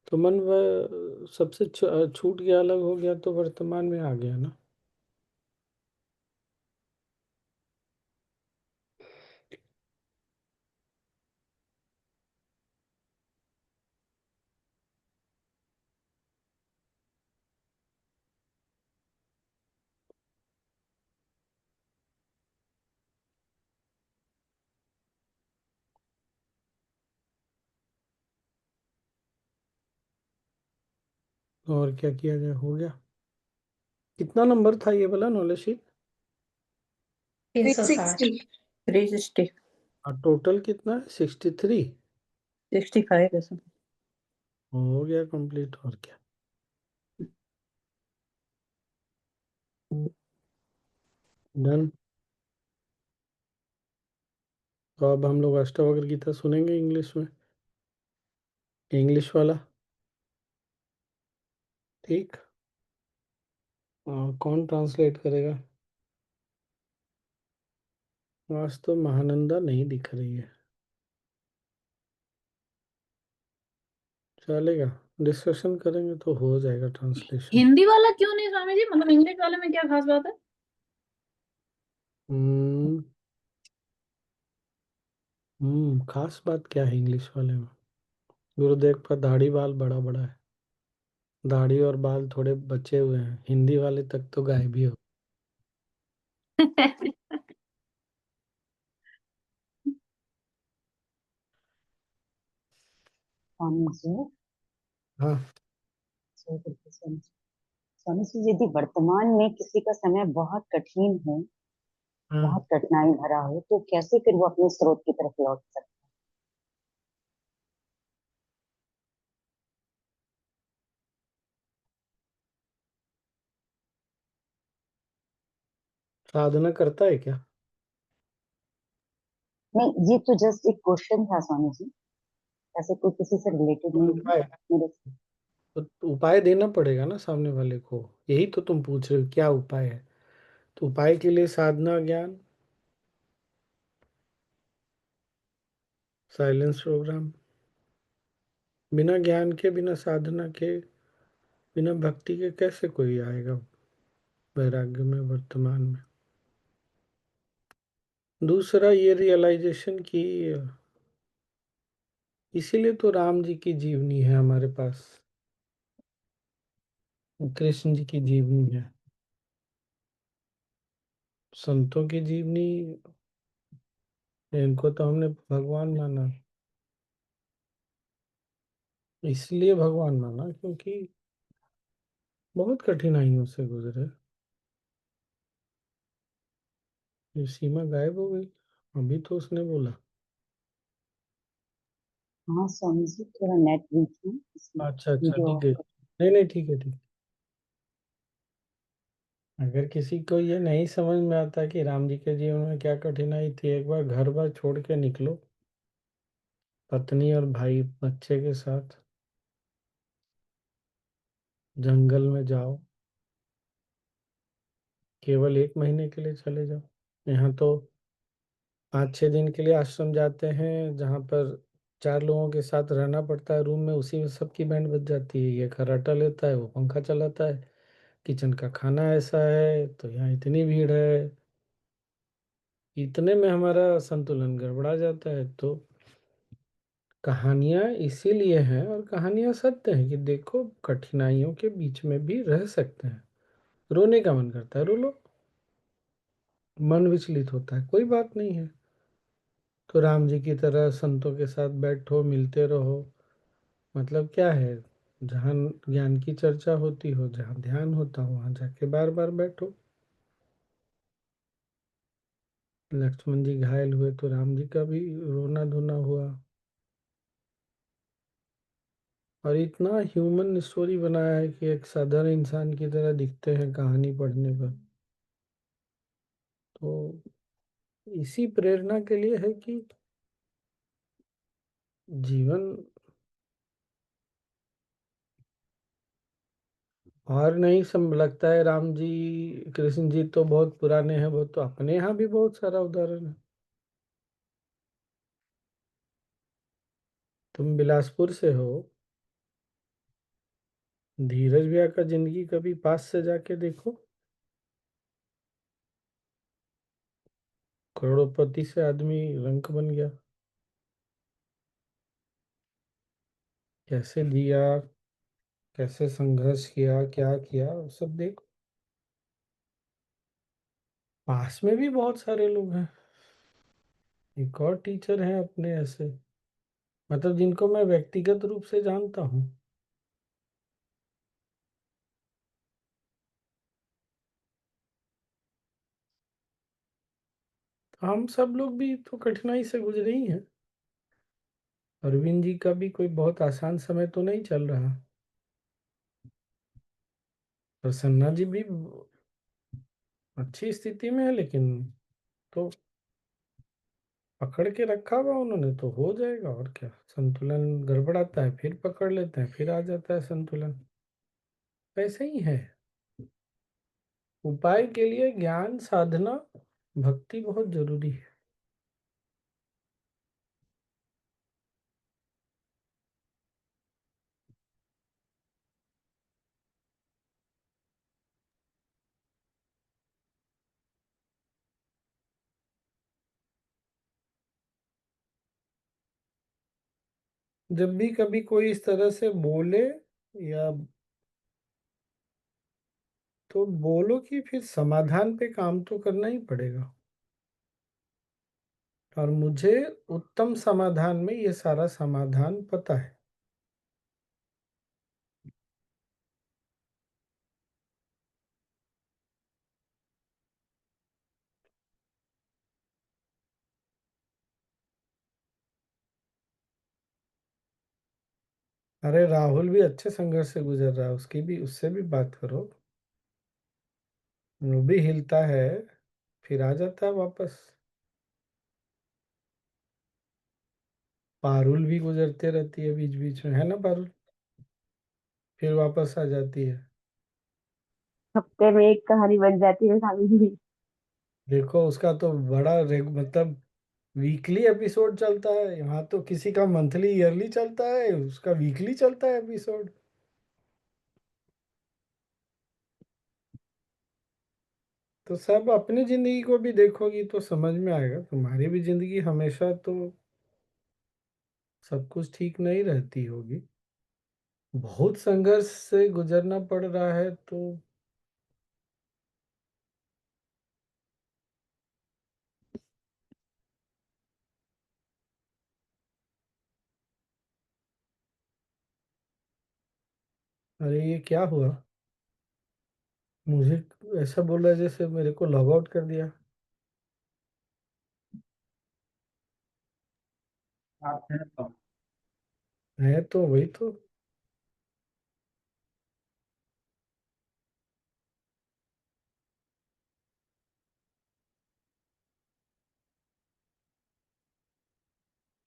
तो मन वह सबसे छूट गया, अलग हो गया, तो वर्तमान में आ गया ना। और क्या किया जाए, हो गया। कितना नंबर था ये वाला नॉलेज शीट? 360। 360, और टोटल कितना है? 63। 65 है सब। हो गया कंप्लीट, और क्या। डन। तो अब हम लोग अष्टावक्र गीता सुनेंगे इंग्लिश में, इंग्लिश वाला। ठीक। कौन ट्रांसलेट करेगा? आज तो महानंदा नहीं दिख रही है। चलेगा, डिस्कशन करेंगे तो हो जाएगा ट्रांसलेशन। हिंदी वाला क्यों नहीं स्वामी जी? मतलब इंग्लिश वाले में क्या खास बात है? खास बात क्या है इंग्लिश वाले में? गुरुदेव का दाढ़ी बाल बड़ा बड़ा है, दाढ़ी और बाल थोड़े बचे हुए हैं। हिंदी वाले तक तो गायब ही हो। स्वामी जी, हाँ स्वामी स्वामी जी, यदि वर्तमान में किसी का समय बहुत कठिन हो, हाँ। बहुत कठिनाई भरा हो, तो कैसे फिर वो अपने स्रोत की तरफ लौट सकता साधना करता है क्या? है? नहीं, ये तो जस्ट एक क्वेश्चन था स्वामी जी, ऐसे कोई किसी से रिलेटेड कोई नहीं है उपाय? मेरे। तो उपाय देना पड़ेगा ना सामने वाले को। यही तो तुम पूछ रहे हो, क्या उपाय है। तो उपाय के लिए साधना, ज्ञान, साइलेंस प्रोग्राम। बिना ज्ञान के, बिना साधना के, बिना भक्ति के कैसे कोई आएगा वैराग्य में वर्तमान में। दूसरा ये रियलाइजेशन की, इसीलिए तो राम जी की जीवनी है हमारे पास, कृष्ण जी की जीवनी है, संतों की जीवनी। इनको तो हमने भगवान माना, इसलिए भगवान माना क्योंकि बहुत कठिनाइयों से गुजरे। ये सीमा गायब हो गई, अभी तो उसने बोला। हाँ स्वामी जी, थोड़ा नेट वीक है इसलिए अच्छा अच्छा, वीडियो ठीक ऑफ है। कर। नहीं नहीं, ठीक है, ठीक। अगर किसी को ये नहीं समझ में आता कि राम जी के जीवन में क्या कठिनाई थी, एक बार घर बार छोड़ के निकलो, पत्नी और भाई बच्चे के साथ जंगल में जाओ, केवल 1 महीने के लिए चले जाओ। यहाँ तो 5-6 दिन के लिए आश्रम जाते हैं, जहाँ पर 4 लोगों के साथ रहना पड़ता है रूम में, उसी में सबकी बैंड बज जाती है। ये खर्राटा लेता है, वो पंखा चलाता है, किचन का खाना ऐसा है, तो यहाँ इतनी भीड़ है। इतने में हमारा संतुलन गड़बड़ा जाता है। तो कहानियाँ इसीलिए हैं, और कहानियाँ सत्य हैं कि देखो, कठिनाइयों के बीच में भी रह सकते हैं। रोने का मन करता है, रो लो। मन विचलित होता है, कोई बात नहीं है। तो राम जी की तरह संतों के साथ बैठो, मिलते रहो। मतलब क्या है, जहाँ ज्ञान की चर्चा होती हो, जहाँ ध्यान होता हो, वहां जाके बार बार बैठो। लक्ष्मण जी घायल हुए तो राम जी का भी रोना धोना हुआ। और इतना ह्यूमन स्टोरी बनाया है कि एक साधारण इंसान की तरह दिखते हैं कहानी पढ़ने पर। तो इसी प्रेरणा के लिए है कि जीवन, और नहीं सम लगता है राम जी कृष्ण जी तो बहुत पुराने हैं, वो तो अपने यहाँ भी बहुत सारा उदाहरण है। तुम बिलासपुर से हो, धीरज भैया का जिंदगी कभी पास से जाके देखो। करोड़पति से आदमी रंक बन गया, कैसे जिया, कैसे संघर्ष किया, क्या किया, वो सब देखो। पास में भी बहुत सारे लोग हैं। एक और टीचर हैं अपने ऐसे, मतलब जिनको मैं व्यक्तिगत रूप से जानता हूँ। हम सब लोग भी तो कठिनाई से गुजरे ही हैं। अरविंद जी का भी कोई बहुत आसान समय तो नहीं चल रहा। प्रसन्ना जी भी अच्छी स्थिति में है, लेकिन तो पकड़ के रखा हुआ उन्होंने, तो हो जाएगा और क्या। संतुलन गड़बड़ाता है, फिर पकड़ लेते हैं, फिर आ जाता है संतुलन। ऐसे ही है। उपाय के लिए ज्ञान, साधना, भक्ति बहुत जरूरी है। जब भी कभी कोई इस तरह से बोले, या तो बोलो कि फिर समाधान पे काम तो करना ही पड़ेगा। और मुझे उत्तम समाधान में ये सारा समाधान पता है। अरे राहुल भी अच्छे संघर्ष से गुजर रहा है, उसकी भी, उससे भी बात करो। वो भी हिलता है, फिर आ जाता है वापस। पारुल भी गुजरते रहती है बीच बीच में, है ना पारुल? फिर वापस आ जाती है। हफ्ते में एक कहानी बन जाती है स्वामी जी। देखो उसका तो बड़ा मतलब वीकली एपिसोड चलता है। यहाँ तो किसी का मंथली ईयरली चलता है, उसका वीकली चलता है एपिसोड। तो सब अपनी जिंदगी को भी देखोगी तो समझ में आएगा। तुम्हारी भी जिंदगी हमेशा तो सब कुछ ठीक नहीं रहती होगी, बहुत संघर्ष से गुजरना पड़ रहा है तो। अरे ये क्या हुआ? मुझे ऐसा बोल रहा है जैसे मेरे को लॉग आउट कर दिया। आप हैं तो। है तो वही तो।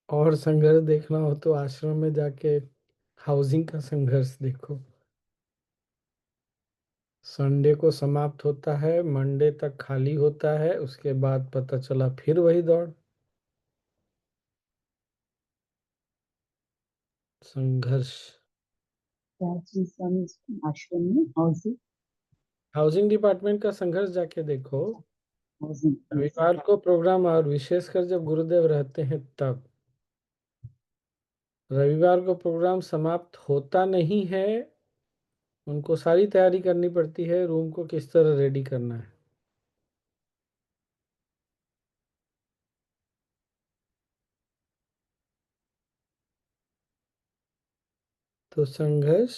और संघर्ष देखना हो तो आश्रम में जाके हाउसिंग का संघर्ष देखो। संडे को समाप्त होता है, मंडे तक खाली होता है, उसके बाद पता चला फिर वही दौड़। संघर्ष। क्या चीज स्वामी जी? आश्रम में हाउसिंग? हाउसिंग डिपार्टमेंट का संघर्ष जाके देखो। हाउसिंग। रविवार को प्रोग्राम, और विशेषकर जब गुरुदेव रहते हैं तब। रविवार को प्रोग्राम समाप्त होता नहीं है, उनको सारी तैयारी करनी पड़ती है, रूम को किस तरह रेडी करना है। तो संघर्ष,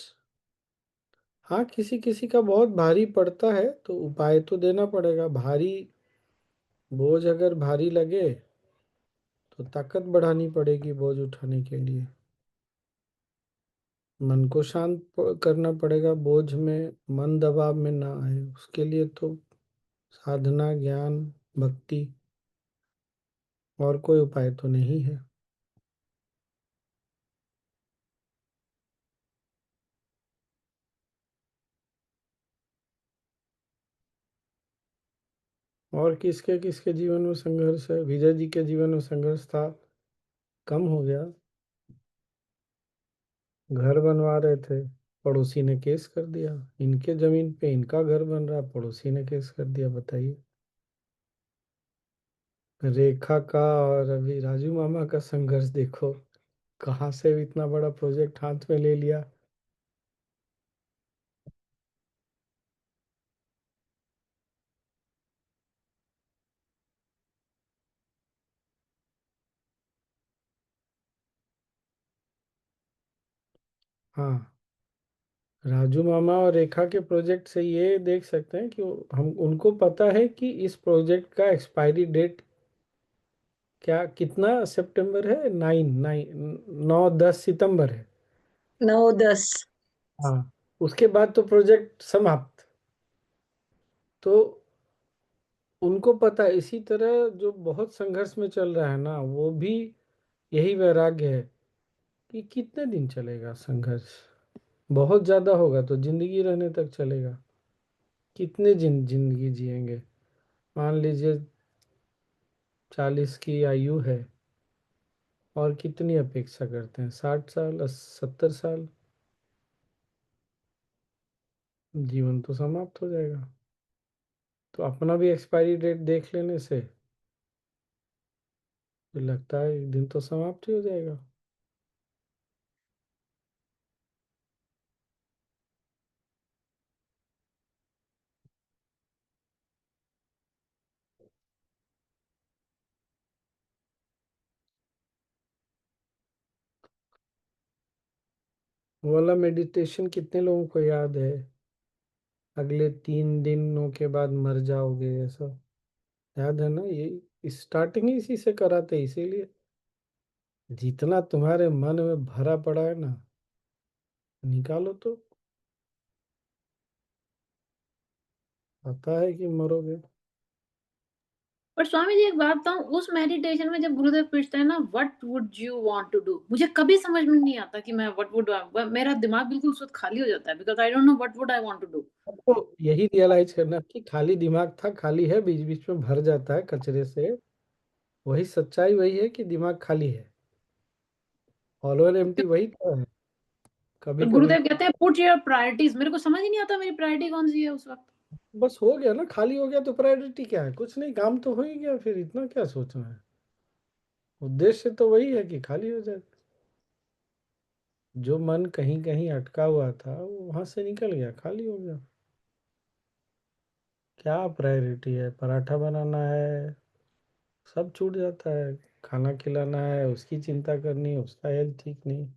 हाँ किसी किसी का बहुत भारी पड़ता है तो उपाय तो देना पड़ेगा। भारी बोझ अगर भारी लगे तो ताकत बढ़ानी पड़ेगी बोझ उठाने के लिए। मन को शांत करना पड़ेगा, बोझ में मन दबाव में ना आए उसके लिए तो साधना, ज्ञान, भक्ति, और कोई उपाय तो नहीं है। और किसके किसके जीवन में संघर्ष है? विजय जी के जीवन में संघर्ष था, कम हो गया। घर बनवा रहे थे, पड़ोसी ने केस कर दिया। इनके जमीन पे इनका घर बन रहा, पड़ोसी ने केस कर दिया। बताइए। रेखा का और अभी राजू मामा का संघर्ष देखो, कहाँ से इतना बड़ा प्रोजेक्ट हाथ में ले लिया। हाँ, राजू मामा और रेखा के प्रोजेक्ट से ये देख सकते हैं कि हम उनको पता है कि इस प्रोजेक्ट का एक्सपायरी डेट क्या, कितना सितंबर है, 9-10 सितंबर है। 9-10। हाँ, उसके बाद तो प्रोजेक्ट समाप्त। तो उनको पता है। इसी तरह जो बहुत संघर्ष में चल रहा है ना, वो भी यही वैराग्य है कि कितने दिन चलेगा संघर्ष। बहुत ज्यादा होगा तो जिंदगी रहने तक चलेगा। कितने जिंदगी जिएंगे। मान लीजिए 40 की आयु है, और कितनी अपेक्षा करते हैं, 60 साल, 70 साल, जीवन तो समाप्त हो जाएगा। तो अपना भी एक्सपायरी डेट देख लेने से तो लगता है एक दिन तो समाप्त ही हो जाएगा। वो वाला मेडिटेशन कितने लोगों को याद है? अगले 3 दिनों के बाद मर जाओगे, ऐसा याद है ना? ये स्टार्टिंग ही इसी से कराते, इसीलिए जितना तुम्हारे मन में भरा पड़ा है ना, निकालो तो। पता है कि मरोगे। पर स्वामी जी एक बात बताऊं, उस मेडिटेशन में जब गुरुदेव पूछते हैं ना what would you want to do, मुझे कभी समझ में नहीं आता कि मैं व्हाट वुड, मेरा दिमाग बिल्कुल उस वक्त खाली हो जाता है, because I don't know what would I want to do. तो यही रियलाइज करना कि खाली दिमाग था, खाली है, बीच बीच में भर जाता है कचरे से। वही सच्चाई, वही है कि दिमाग खाली है। ऑलवेज एम्प्टी वही तो है। कभी पर कभी गुरुदेव कहते हैं पुट योर प्रायोरिटीज, मेरे को समझ ही नहीं आता मेरी प्रायोरिटी कौन सी है उस वक्त। बस हो गया ना, खाली हो गया तो प्रायोरिटी क्या है? कुछ नहीं, काम तो हो ही गया, फिर इतना क्या सोचना है। उद्देश्य तो वही है कि खाली हो जाए। जो मन कहीं कहीं अटका हुआ था वो वहां से निकल गया, खाली हो गया। क्या प्रायोरिटी है? पराठा बनाना है, सब छूट जाता है। खाना खिलाना है, उसकी चिंता करनी, उसका हेल्थ ठीक नहीं।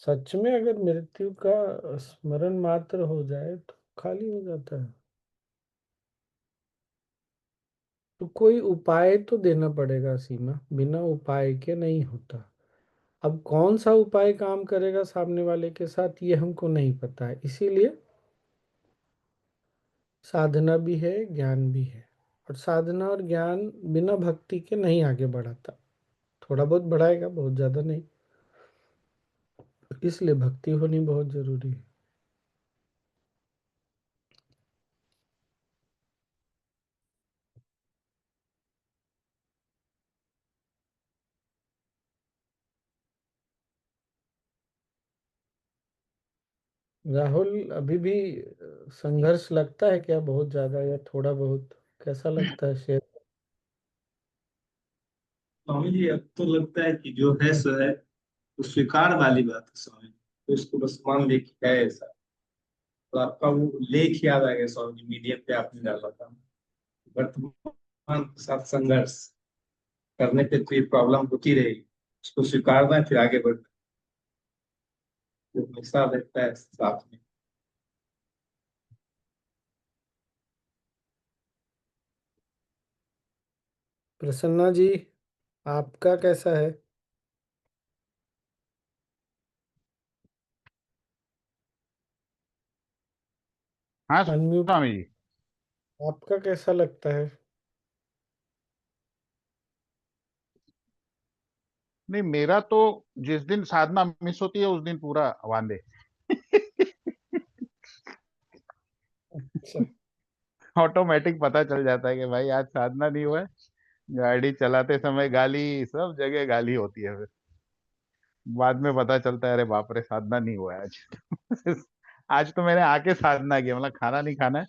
सच में अगर मृत्यु का स्मरण मात्र हो जाए तो खाली हो जाता है। तो कोई उपाय तो देना पड़ेगा सीमा, बिना उपाय के नहीं होता। अब कौन सा उपाय काम करेगा सामने वाले के साथ, ये हमको नहीं पता है। इसीलिए साधना भी है, ज्ञान भी है। और साधना और ज्ञान बिना भक्ति के नहीं आगे बढ़ाता। थोड़ा बहुत बढ़ाएगा, बहुत ज्यादा नहीं। इसलिए भक्ति होनी बहुत जरूरी है। राहुल, अभी भी संघर्ष लगता है क्या, बहुत ज्यादा या थोड़ा बहुत? कैसा लगता है शेर? स्वामी जी अब तो लगता है कि जो है सो है, तो स्वीकार वाली बात है स्वामी जी। तो इसको बस मान ले कि है ऐसा। तो आपका वो लेख याद आ गया स्वामी जी, मीडियम पे आपने डाला था, वर्तमान के साथ संघर्ष करने पे तो ये प्रॉब्लम होती रहेगी। उसको स्वीकारना है, फिर आगे बढ़ना है। जो हमेशा रहता है साथ में। प्रसन्ना जी, आपका कैसा है? हाँ अनम्यूट। स्वामी जी। आपका कैसा लगता है? नहीं, मेरा तो जिस दिन साधना मिस होती है उस दिन पूरा वांदे। अच्छा। ऑटोमेटिक पता चल जाता है कि भाई आज साधना नहीं हुआ है। गाड़ी चलाते समय गाली, सब जगह गाली होती है फिर। बाद में पता चलता है अरे बाप रे साधना नहीं हुआ है आज। आज तो मैंने आके साधना किया, मतलब खाना नहीं खाना है,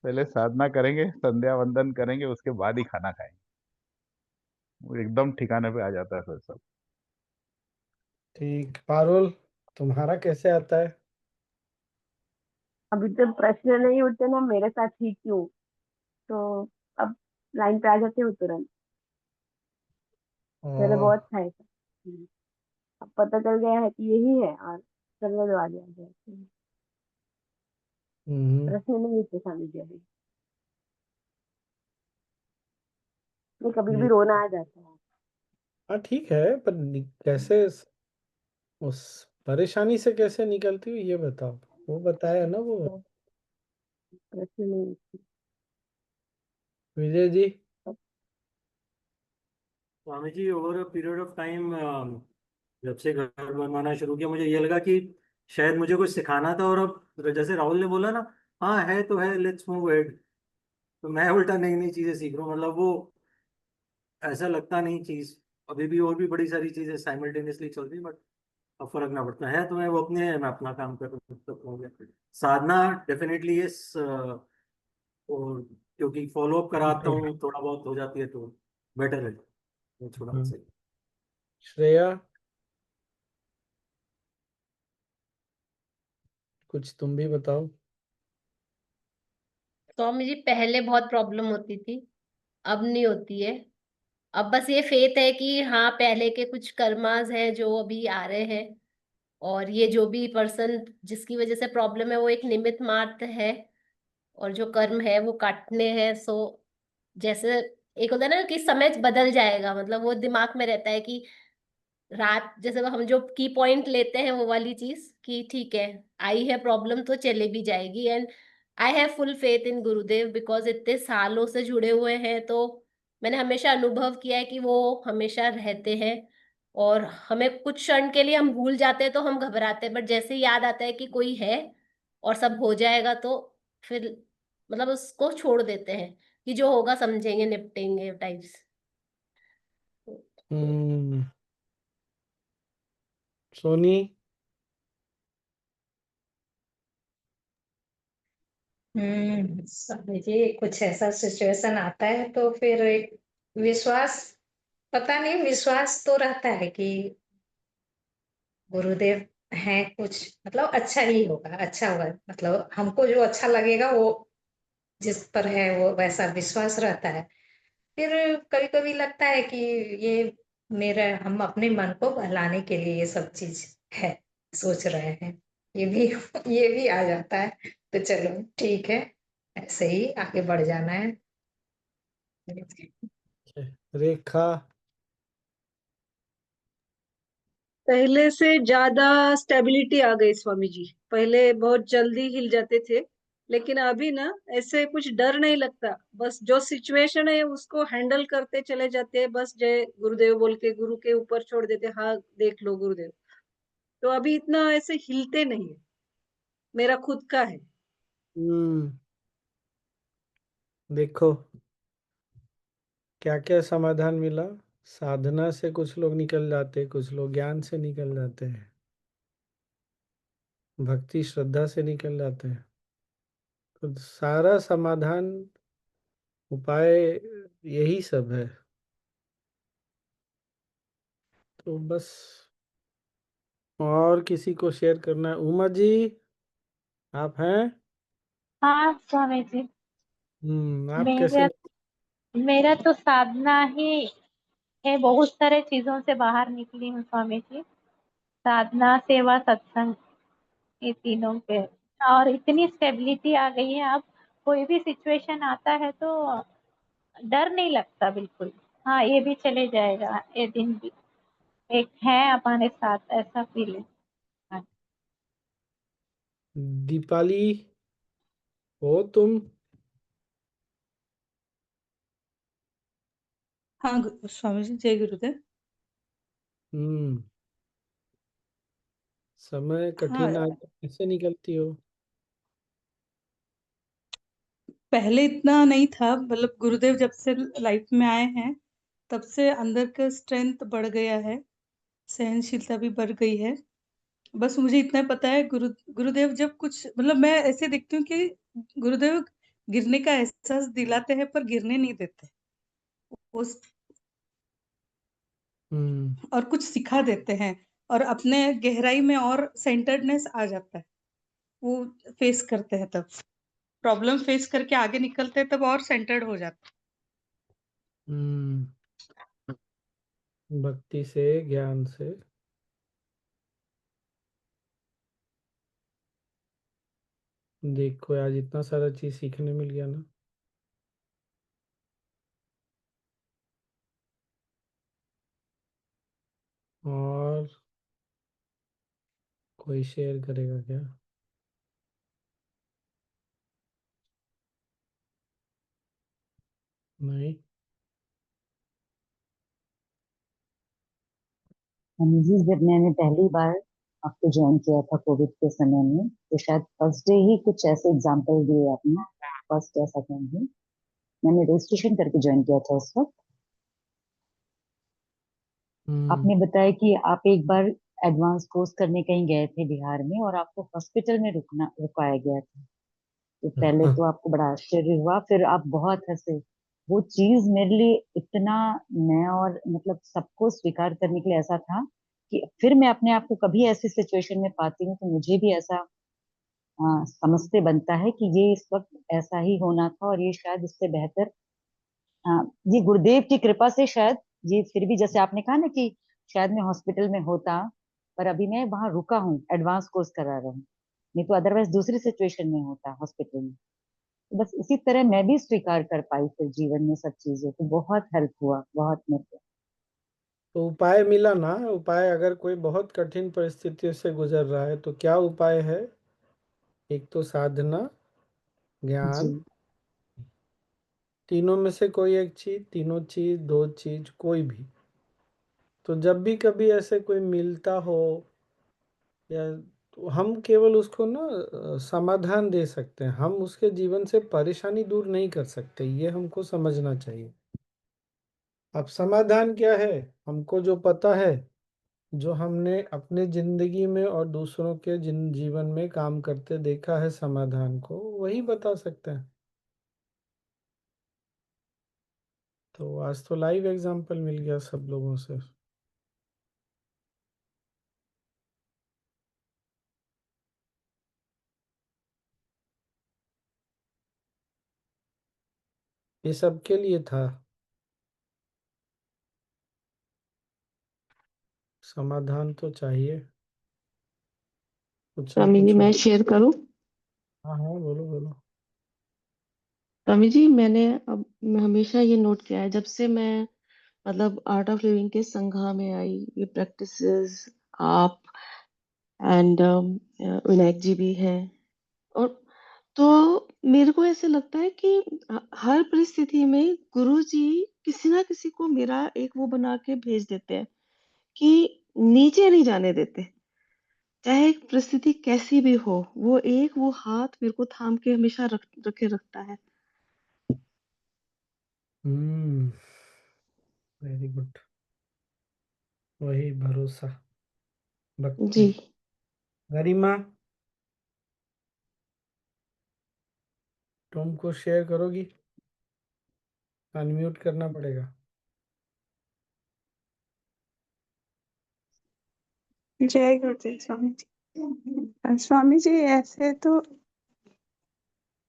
पहले साधना करेंगे, संध्या वंदन करेंगे, उसके बाद ही खाना खाएंगे। वो एकदम ठिकाने पे आ जाता है फिर सब। ठीक। पारुल, तुम्हारा कैसे आता है? अभी तो प्रश्न नहीं उठते ना मेरे साथ ही क्यों, तो अब लाइन पे आ जाते हो तुरंत। पहले ओ, बहुत था ऐसा। अब पता चल गया है कि यही है और चलने दो आगे आगे। हम्म, प्रश्न नहीं उठते स्वामी जी अभी। नहीं, कभी भी ये रोना आ जाता है। हाँ ठीक है, पर कैसे उस परेशानी से कैसे निकलती हो ये बताओ। वो बताया ना वो। प्रश्न नहीं उठते। Vijay ji. Swami ji, over a period of time जब से घर बनवाना शुरू किया, मुझे ये लगा कि शायद मुझे कुछ सिखाना था, और अब जैसे राहुल ने बोला ना, हाँ है तो है, लेट्स मूव हेड। तो मैं उल्टा नई नई चीजें सीख रहा हूँ, मतलब वो ऐसा लगता नहीं चीज, अभी भी और भी बड़ी सारी चीजें साइमल्टेनियसली चल रही, बट अब फर्क ना पड़ता है, तो मैं वो अपने मैं अपना काम कर सकता हूँ। साधना डेफिनेटली यस, और क्योंकि फॉलो अप कराता हूँ थोड़ा बहुत हो जाती है तो बेटर है, वो थोड़ा हाँ। सही। श्रेया, कुछ तुम भी बताओ। स्वामी जी, पहले बहुत प्रॉब्लम होती थी, अब नहीं होती है। अब बस ये फेथ है कि हाँ, पहले के कुछ कर्मास हैं जो अभी आ रहे हैं, और ये जो भी पर्सन जिसकी वजह से प्रॉब्लम है वो एक निमित्त मात्र है, और जो कर्म है वो काटने हैं। सो जैसे एक होता है ना कि समय बदल जाएगा, मतलब वो दिमाग में रहता है कि रात जैसे वो हम जो की पॉइंट लेते हैं वो वाली चीज कि ठीक है, आई है प्रॉब्लम तो चले भी जाएगी। And I have full faith in Gurudev, because इतने सालों से जुड़े हुए हैं, तो मैंने हमेशा अनुभव किया है कि वो हमेशा रहते हैं। और हमें कुछ क्षण के लिए हम भूल जाते हैं तो हम घबराते हैं, बट जैसे ही याद आता है कि कोई है और सब हो जाएगा, तो फिर मतलब उसको छोड़ देते हैं कि जो होगा समझेंगे, निपटेंगे टाइप्स। हम्म। सोनी। स्वामी जी, कुछ ऐसा सिचुएशन आता है तो फिर एक विश्वास, पता नहीं, विश्वास तो रहता है कि गुरुदेव हैं, कुछ मतलब अच्छा ही होगा, अच्छा होगा, मतलब हमको जो अच्छा लगेगा वो जिस पर है वो वैसा विश्वास रहता है। फिर कभी कभी लगता है कि ये मेरा, हम अपने मन को बहलाने के लिए ये सब चीज है, सोच रहे हैं, ये भी ये भी आ जाता है। तो चलो ठीक है, ऐसे ही आगे बढ़ जाना है। रेखा। पहले से ज्यादा स्टेबिलिटी आ गई स्वामी जी। पहले बहुत जल्दी हिल जाते थे, लेकिन अभी ना ऐसे कुछ डर नहीं लगता। बस जो सिचुएशन है उसको हैंडल करते चले जाते हैं, बस जय गुरुदेव बोल के गुरु के ऊपर छोड़ देते, हाँ देख लो गुरुदेव। तो अभी इतना ऐसे हिलते नहीं है, मेरा खुद का है। हम्म। देखो क्या क्या समाधान मिला। साधना से कुछ लोग निकल जाते, कुछ लोग ज्ञान से निकल जाते हैं, भक्ति श्रद्धा से निकल जाते हैं। तो सारा समाधान, उपाय यही सब है। तो बस, और किसी को शेयर करना है? उमा जी, आप हैं? हाँ स्वामी जी। आप कैसे? मेरा मेरा तो साधना ही है, बहुत सारे चीजों से बाहर निकली हूँ स्वामी जी। साधना, सेवा, सत्संग, ये तीनों पे। और इतनी स्टेबिलिटी आ गई है, अब कोई भी सिचुएशन आता है तो डर नहीं लगता बिल्कुल। हाँ, ये भी चले जाएगा, ये दिन भी एक है हमारे साथ, ऐसा फीलिंग। दीपाली, हो तुम? हाँ स्वामी जी, जय गुरुदेव। हम्म। समय हाँ, कठिन आ कैसे निकलती हो? पहले इतना नहीं था, मतलब गुरुदेव जब से लाइफ में आए हैं तब से अंदर का स्ट्रेंथ बढ़ गया है। सहनशीलता भी बढ़ गई है। बस मुझे इतना पता है गुरुदेव जब कुछ मतलब मैं ऐसे देखती हूँ कि गुरुदेव गिरने का एहसास दिलाते हैं पर गिरने नहीं देते। उस और कुछ सिखा देते हैं और अपने गहराई में और सेंटर्डनेस आ जाता है। वो फेस करते हैं तब प्रॉब्लम फेस करके आगे निकलते हैं तब और सेंटर्ड हो जाते हम्म भक्ति से, ज्ञान से। देखो आज इतना सारा चीज सीखने मिल गया ना। और कोई शेयर करेगा क्या? नहीं। जी जब मैंने पहली बार आपको ज्वाइन किया था कोविड के समय में, तो शायद फर्स्ट डे ही कुछ ऐसे एग्जांपल दिए आपने, फर्स्ट या सेकंड डे मैंने रजिस्ट्रेशन करके ज्वाइन किया था उस वक्त। आपने बताया कि आप एक बार एडवांस कोर्स करने कहीं गए थे बिहार में और आपको हॉस्पिटल में रुकाया गया था। तो पहले तो आपको बड़ा आश्चर्य हुआ, फिर आप बहुत हंसे। वो चीज मेरे लिए इतना नया और मतलब सबको स्वीकार करने के लिए ऐसा था कि फिर मैं अपने आप को कभी ऐसी सिचुएशन में पाती हूँ तो मुझे भी ऐसा समझते बनता है कि ये इस वक्त ऐसा ही होना था और ये शायद इससे बेहतर ये गुरुदेव की कृपा से शायद ये फिर भी जैसे आपने कहा ना कि शायद मैं हॉस्पिटल में होता पर अभी मैं वहां रुका हूँ, एडवांस कोर्स करा रहा हूँ, नहीं तो अदरवाइज दूसरी सिचुएशन में होता हॉस्पिटल में। तो बस इसी तरह मैं भी स्वीकार कर पाई फिर जीवन में सब चीजें, तो बहुत हेल्प हुआ, बहुत मेरे को। तो उपाय मिला ना। उपाय, अगर कोई बहुत कठिन परिस्थितियों से गुजर रहा है तो क्या उपाय है? एक तो साधना, जी ज्ञान, तीनों में से कोई एक चीज, तीनों चीज, दो चीज, कोई भी। तो जब भी कभी ऐसे कोई मिलता हो या, तो हम केवल उसको ना समाधान दे सकते हैं। हम उसके जीवन से परेशानी दूर नहीं कर सकते, ये हमको समझना चाहिए। अब समाधान क्या है? हमको जो पता है, जो हमने अपने जिंदगी में और दूसरों के जीवन में काम करते देखा है, समाधान को वही बता सकते हैं। तो आज तो लाइव एग्जांपल मिल गया सब लोगों से। ये सबके लिए था। समाधान तो चाहिए कुछ ना स्वामी जी कुछ हो। मैं शेयर करूं? हाँ हाँ, बोलो बोलो। स्वामी जी मैं हमेशा ये नोट किया है जब से मैं मतलब आर्ट ऑफ लिविंग के संघा में आई, ये प्रैक्टिसेस आप एंड विनायक जी भी हैं, और तो मेरे को ऐसे लगता है कि हर परिस्थिति में गुरु जी किसी ना किसी को मेरा एक वो बना के भेज देते हैं कि नीचे नहीं जाने देते, चाहे परिस्थिति कैसी भी हो, वो हाथ मेरे को थाम के हमेशा रखे रखता है। Very good. वही भरोसा, भक्ति। जी गरिमा, तुमको शेयर करोगी? अनम्यूट करना पड़ेगा। जय गुरुदेव स्वामी जी। स्वामी जी ऐसे तो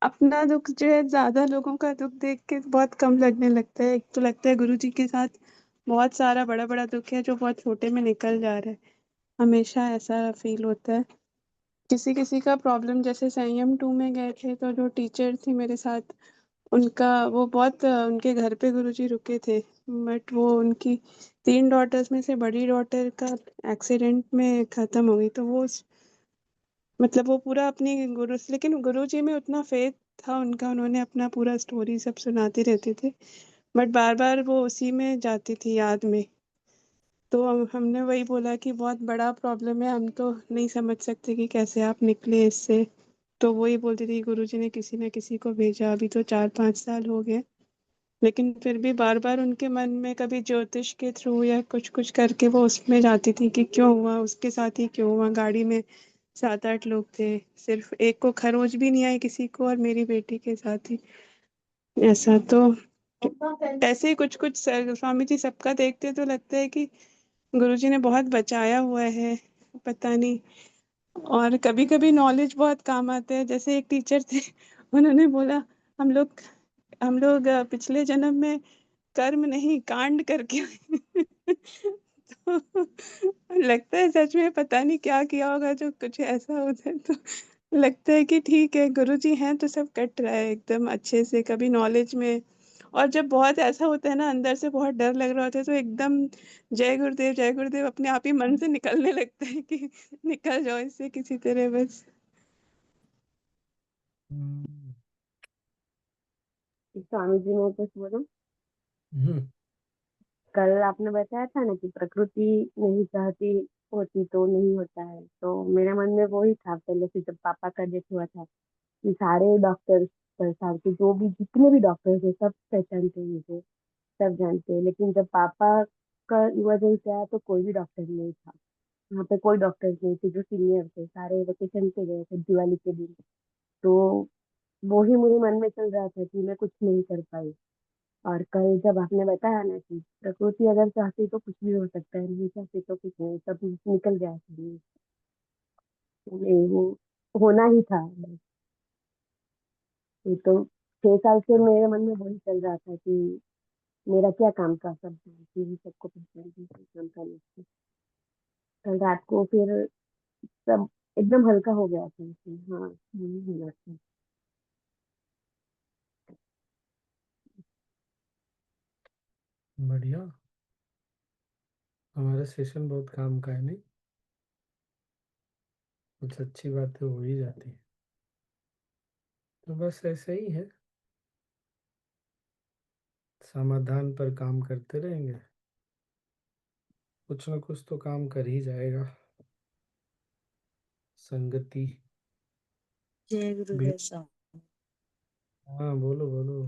अपना दुख जो है ज्यादा लोगों का दुख देख के बहुत कम लगने लगता है। एक तो लगता है गुरु जी के साथ बहुत सारा बड़ा बड़ा दुख है जो बहुत छोटे में निकल जा रहा है, हमेशा ऐसा फील होता है। किसी किसी का प्रॉब्लम, जैसे संयम 2 में गए थे तो जो टीचर थी मेरे साथ, उनका वो बहुत उनके घर पे गुरुजी रुके थे, बट वो उनकी 3 डॉटर्स में से बड़ी डॉटर का एक्सीडेंट में खत्म हो गई। तो वो मतलब वो पूरा अपनी लेकिन गुरु जी में उतना फेथ था उनका, उन्होंने अपना पूरा स्टोरी सब सुनाते रहते थे, बट बार बार वो उसी में जाती थी याद में। तो हमने वही बोला कि बहुत बड़ा प्रॉब्लम है, हम तो नहीं समझ सकते कि कैसे आप निकले इससे। तो वही बोलती थी गुरु जी ने किसी न किसी को भेजा, अभी तो 4-5 साल हो गए, लेकिन फिर भी बार बार उनके मन में कभी ज्योतिष के थ्रू या कुछ कुछ करके वो उसमें जाती थी कि क्यों हुआ, उसके साथ ही क्यों हुआ। गाड़ी में 7-8 लोग थे, सिर्फ एक को खरोच भी नहीं आई किसी को, और मेरी बेटी के साथ ही ऐसा। तो ऐसे ही कुछ कुछ स्वामी जी सबका देखते तो लगता है कि गुरुजी ने बहुत बचाया हुआ है, पता नहीं। और कभी कभी नॉलेज बहुत काम आते हैं। जैसे एक टीचर थे, उन्होंने बोला हम लोग पिछले जन्म में कर्म नहीं कांड करके आए। तो लगता है सच में पता नहीं क्या किया होगा जो कुछ ऐसा होता है। तो लगता है कि ठीक है, गुरुजी हैं तो सब कट रहा है एकदम अच्छे से। कभी नॉलेज में, और जब बहुत ऐसा होता है ना, अंदर से बहुत डर लग रहा होता है, तो एकदम जय गुरुदेव अपने आप ही मन से निकलने लगता है कि निकल जाओ इससे किसी तरह बस। स्वामी जी मैं कुछ बोलूं। हम्म। कल आपने बताया था ना कि प्रकृति नहीं चाहती होती तो नहीं होता है, तो मेरे मन में वही था पहले से जब पापा का डेथ हुआ था कि सारे डॉक्टर्स, संसार के जो भी जितने भी डॉक्टर्स थे सब पहचानते हैं मुझे, सब जानते हैं। लेकिन जब पापा का इमरजेंसी आया तो कोई भी डॉक्टर नहीं था वहाँ पे, कोई डॉक्टर नहीं थे जो सीनियर थे, सारे वेकेशन पे गए थे दिवाली के दिन। तो वो ही मुझे मन में चल रहा था कि मैं कुछ नहीं कर पाई। और कल जब आपने बताया ना कि प्रकृति अगर चाहती तो कुछ भी हो सकता है, नहीं चाहती तो कुछ नहीं, सब निकल गया था। नहीं, वो होना ही था बस। ये तो 6 साल से मेरे मन में वही चल रहा था कि मेरा क्या काम का, सब जानती हूँ, सबको पहचानती हूँ, कोई काम का नहीं था। कल रात को फिर सब एकदम हल्का हो गया था कि हाँ यही होना था। बढ़िया। हमारा सेशन बहुत काम का है, नहीं? कुछ अच्छी बातें हो ही जाती है। तो बस ऐसे ही है, समाधान पर काम करते रहेंगे, कुछ ना कुछ तो काम कर ही जाएगा। संगति जय भी। गुरुदेव साहब। हाँ, बोलो बोलो।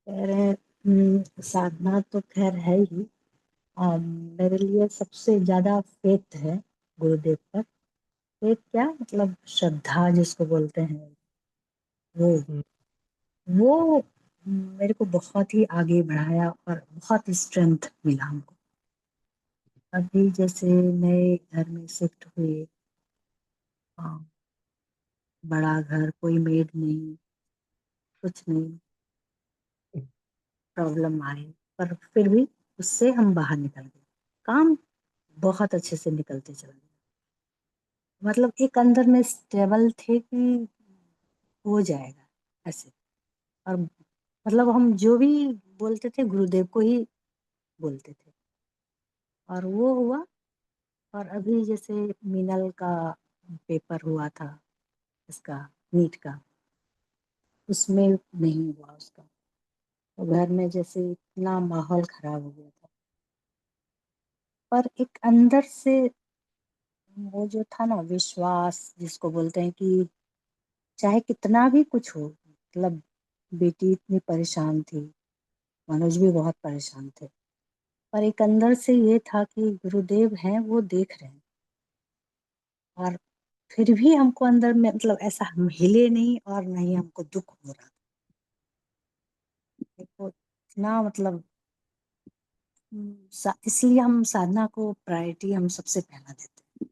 कह रहे हैं, साधना तो खैर है ही। मेरे लिए सबसे ज्यादा फेथ है गुरुदेव पर। फेथ क्या मतलब, श्रद्धा जिसको बोलते हैं, वो वो मेरे को बहुत ही आगे बढ़ाया और बहुत स्ट्रेंथ मिला हमको। अभी जैसे नए घर में शिफ्ट हुए, बड़ा घर, कोई मेड नहीं, कुछ नहीं, प्रॉब्लम आए, पर फिर भी उससे हम बाहर निकल गए। काम बहुत अच्छे से निकलते चला गया। मतलब एक अंदर में स्टेबल थे कि हो जाएगा ऐसे। और मतलब हम जो भी बोलते थे गुरुदेव को ही बोलते थे, और वो हुआ। और अभी जैसे मीनल का पेपर हुआ था, इसका नीट का, उसमें नहीं हुआ उसका। तो घर में जैसे इतना माहौल खराब हो गया था। पर एक अंदर से वो जो था ना, विश्वास जिसको बोलते हैं कि चाहे कितना भी कुछ हो, मतलब बेटी इतनी परेशान थी, मनोज भी बहुत परेशान थे, पर एक अंदर से ये था कि गुरुदेव हैं, वो देख रहे हैं। और फिर भी हमको अंदर में मतलब ऐसा हम हिले नहीं, और नहीं हमको दुख हो रहा था। देखो इतना मतलब, इसलिए हम साधना को प्रायोरिटी हम सबसे पहला देते हैं।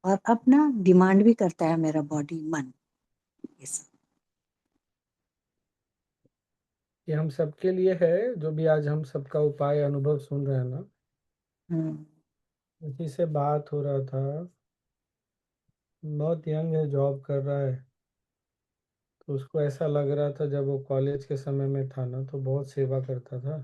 और अब ना डिमांड भी करता है मेरा बॉडी मन, ये सब। ये हम सबके लिए है, जो भी आज हम सबका उपाय अनुभव सुन रहे हैं ना। किसी से बात हो रहा था, बहुत यंग है, जॉब कर रहा है। तो उसको ऐसा लग रहा था, जब वो कॉलेज के समय में था ना, तो बहुत सेवा करता था।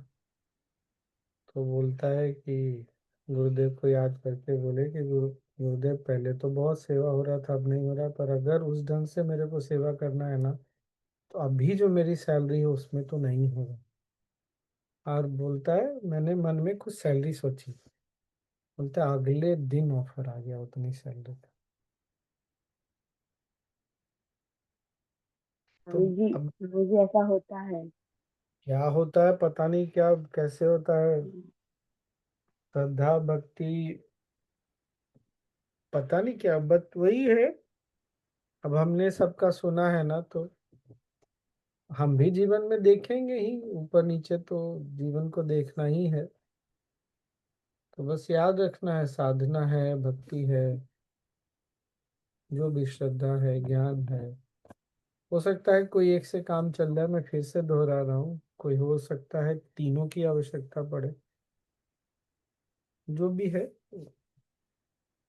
तो बोलता है कि गुरुदेव को याद करके बोले कि गुरुदेव, पहले तो बहुत सेवा हो रहा था, अब नहीं हो रहा, पर अगर उस ढंग से मेरे को सेवा करना है ना, तो अभी जो मेरी सैलरी है उसमें तो नहीं होगा। और बोलता है, मैंने मन में कुछ सैलरी सोची। बोलता है अगले दिन ऑफर आ गया उतनी सैलरी का। तो स्वामी जी, अब मुझे ऐसा होता है। क्या होता है पता नहीं, क्या कैसे होता है, श्रद्धा भक्ति पता नहीं क्या, बट वही है। अब हमने सबका सुना है ना, तो हम भी जीवन में देखेंगे ही, ऊपर नीचे तो जीवन को देखना ही है। तो बस याद रखना है, साधना है, भक्ति है, जो भी श्रद्धा है, ज्ञान है। हो सकता है कोई एक से काम चल रहा है, मैं फिर से दोहरा रहा हूँ, कोई हो सकता है तीनों की आवश्यकता पड़े। जो भी है,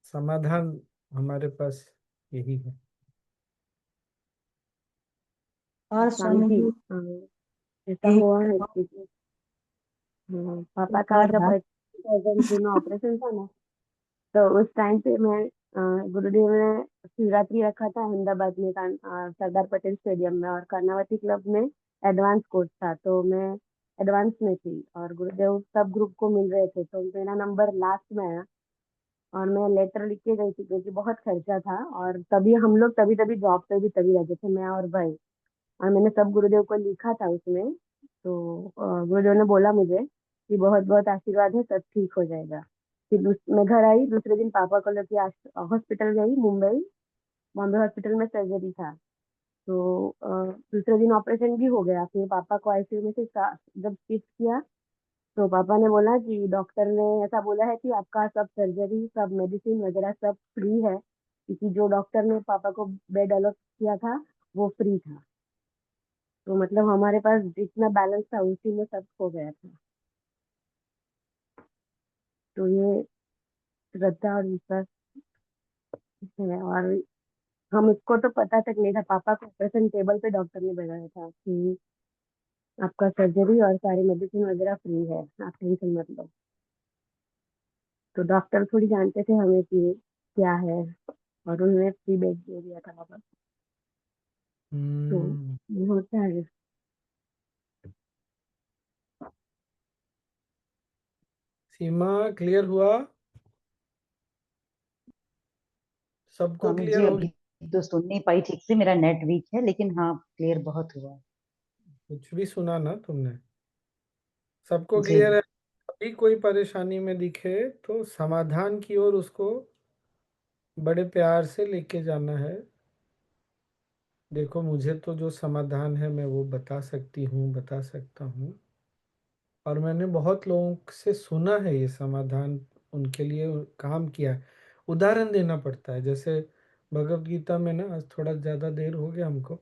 समाधान हमारे पास यही है। और स्वामी जी, ऐसा एक हुआ है कि पापा एक का और जब बात। 2003 में ऑपरेशन था ना, तो उस टाइम पे मैं गुरुदेव ने शिवरात्रि रखा था अहमदाबाद में, सरदार पटेल स्टेडियम में, और कर्नावती क्लब में एडवांस कोर्स था, तो मैं एडवांस में थी और गुरुदेव सब ग्रुप को मिल रहे थे, तो मेरा नंबर लास्ट में आया और मैं लेटर लिख के गई थी क्योंकि बहुत खर्चा था। और तभी हम लोग तभी तभी जॉब पे भी तभी रहते थे, मैं और भाई, और मैंने सब गुरुदेव को लिखा था उसमें। तो गुरुदेव ने बोला मुझे कि बहुत बहुत आशीर्वाद है, सब ठीक हो जाएगा। फिर मैं घर आई, दूसरे दिन पापा को लेके हॉस्पिटल गई, मुंबई बॉम्बे हॉस्पिटल में सर्जरी था। तो दूसरे दिन ऑपरेशन भी हो गया। फिर पापा को आईसीयू में से जब शिफ्ट किया, तो पापा ने बोला कि डॉक्टर ने ऐसा बोला है कि आपका सब सर्जरी, सब मेडिसिन वगैरह सब फ्री है, क्योंकि जो डॉक्टर ने पापा को बेड अलॉट किया था वो फ्री था। तो मतलब हमारे पास जितना बैलेंस था उसी में सब हो गया था। तो ये श्रद्धा और विश्वास है। और हम इसको तो पता तक नहीं था, पापा को ऑपरेशन टेबल पे डॉक्टर ने बताया था कि आपका सर्जरी और सारी मेडिसिन वगैरह फ्री है, आप टेंशन मत लो। तो डॉक्टर थोड़ी जानते थे हमें कि क्या है, और उन्होंने फ्री बेड दे दिया था पापा को। तो ये होता है। सीमा, क्लियर हुआ? सबको स्वामी क्लियर जी हो अभी तो सुन नहीं पाई ठीक से, मेरा नेट वीक है, लेकिन हाँ क्लियर बहुत हुआ। कुछ भी सुना ना तुमने? सबको जी क्लियर है? अभी कोई परेशानी में दिखे तो समाधान की ओर उसको बड़े प्यार से लेके जाना है। देखो, मुझे तो जो समाधान है मैं वो बता सकती हूँ, बता सकता हूँ, और मैंने बहुत लोगों से सुना है ये समाधान, उनके लिए काम किया है। उदाहरण देना पड़ता है, जैसे भगवत गीता में ना, आज थोड़ा ज़्यादा देर हो गया हमको,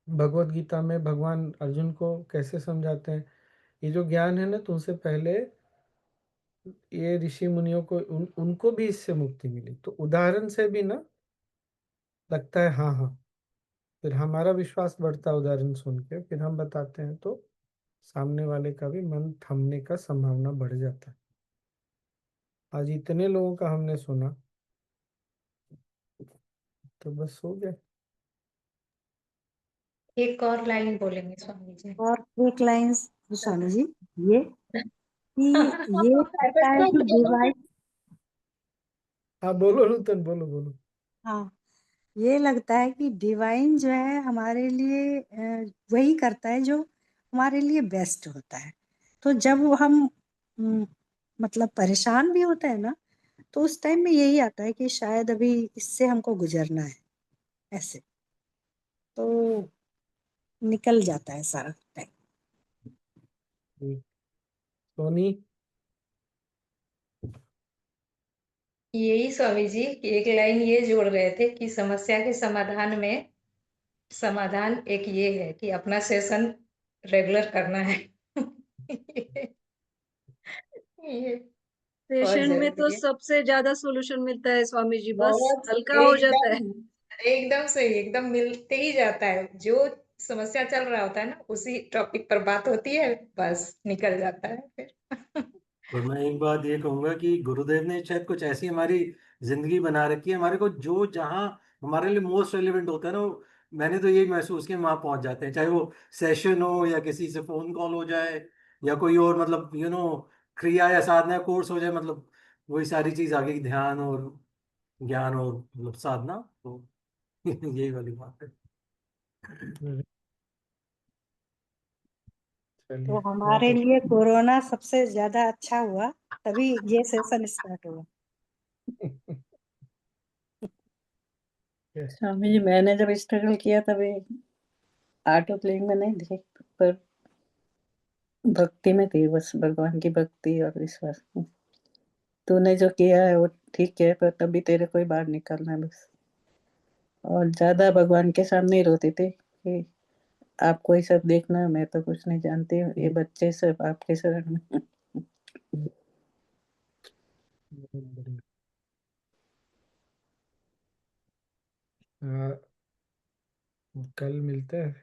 भगवत गीता में भगवान अर्जुन को कैसे समझाते हैं, ये जो ज्ञान है ना, तुमसे पहले ये ऋषि मुनियों को उनको भी इससे मुक्ति मिली। तो उदाहरण से भी ना लगता है हाँ हाँ, फिर हमारा विश्वास बढ़ता है, उदाहरण सुन के फिर हम बताते हैं तो सामने वाले का भी मन थमने का संभावना बढ़ जाता है। आज इतने लोगों का हमने सुना, तो बस हो गया। एक और लाइन बोलेंगे स्वामी जी। और एक लाइन स्वामी जी, ये कि ये लगता है कि डिवाइन, हाँ बोलो नूतन, बोलो बोलो। हाँ ये लगता है कि डिवाइन जो है हमारे लिए वही करता है जो हमारे लिए बेस्ट होता है। तो जब हम मतलब परेशान भी होते हैं ना, तो उस टाइम में यही आता है कि शायद अभी इससे हमको गुजरना है, ऐसे तो निकल जाता है सारा टाइम। सोनी, यही स्वामी जी की एक लाइन ये जोड़ रहे थे कि समस्या के समाधान में समाधान एक ये है कि अपना सेशन रेगुलर करना है। ये बहुत सेशन में तो जरूरी है। सबसे ज्यादा सॉल्यूशन मिलता है स्वामी जी, बस बहुत हल्का हो जाता है। एकदम एकदम सही, एकदम मिलते ही जाता है। जो समस्या चल रहा होता है ना, उसी टॉपिक पर बात होती है, बस निकल जाता है फिर। और मैं एक बात ये कहूंगा कि गुरुदेव ने शायद कुछ ऐसी हमारी जिंदगी बना रखी है, हमारे को जो जहाँ हमारे लिए मोस्ट रेलिवेंट होता है ना, मैंने तो यही महसूस किया, वहां पहुंच जाते हैं। चाहे वो सेशन हो या किसी से फोन कॉल हो जाए या कोई और मतलब क्रिया या साधना कोर्स हो जाए, मतलब वही सारी चीज आगे, ध्यान और ज्ञान और मतलब साधना, तो यही वाली बात है। तो चलिए हमारे लिए कोरोना सबसे ज्यादा अच्छा हुआ, तभी ये सेशन स्टार्ट हुआ। स्वामी जी मैंने जब स्ट्रगल किया तभी ऑटो प्लेइंग में नहीं थी, पर भक्ति में थी, बस भगवान की भक्ति और विश्वास। तूने जो किया है वो ठीक है, पर तभी तेरे को ही बाहर निकलना है बस। और ज्यादा भगवान के सामने ही रोती थी कि आपको ही सब देखना है, मैं तो कुछ नहीं जानती हूँ, ये बच्चे सब आपके शरण में। बहुत बढ़िया। हाँ, कल मिलते हैं।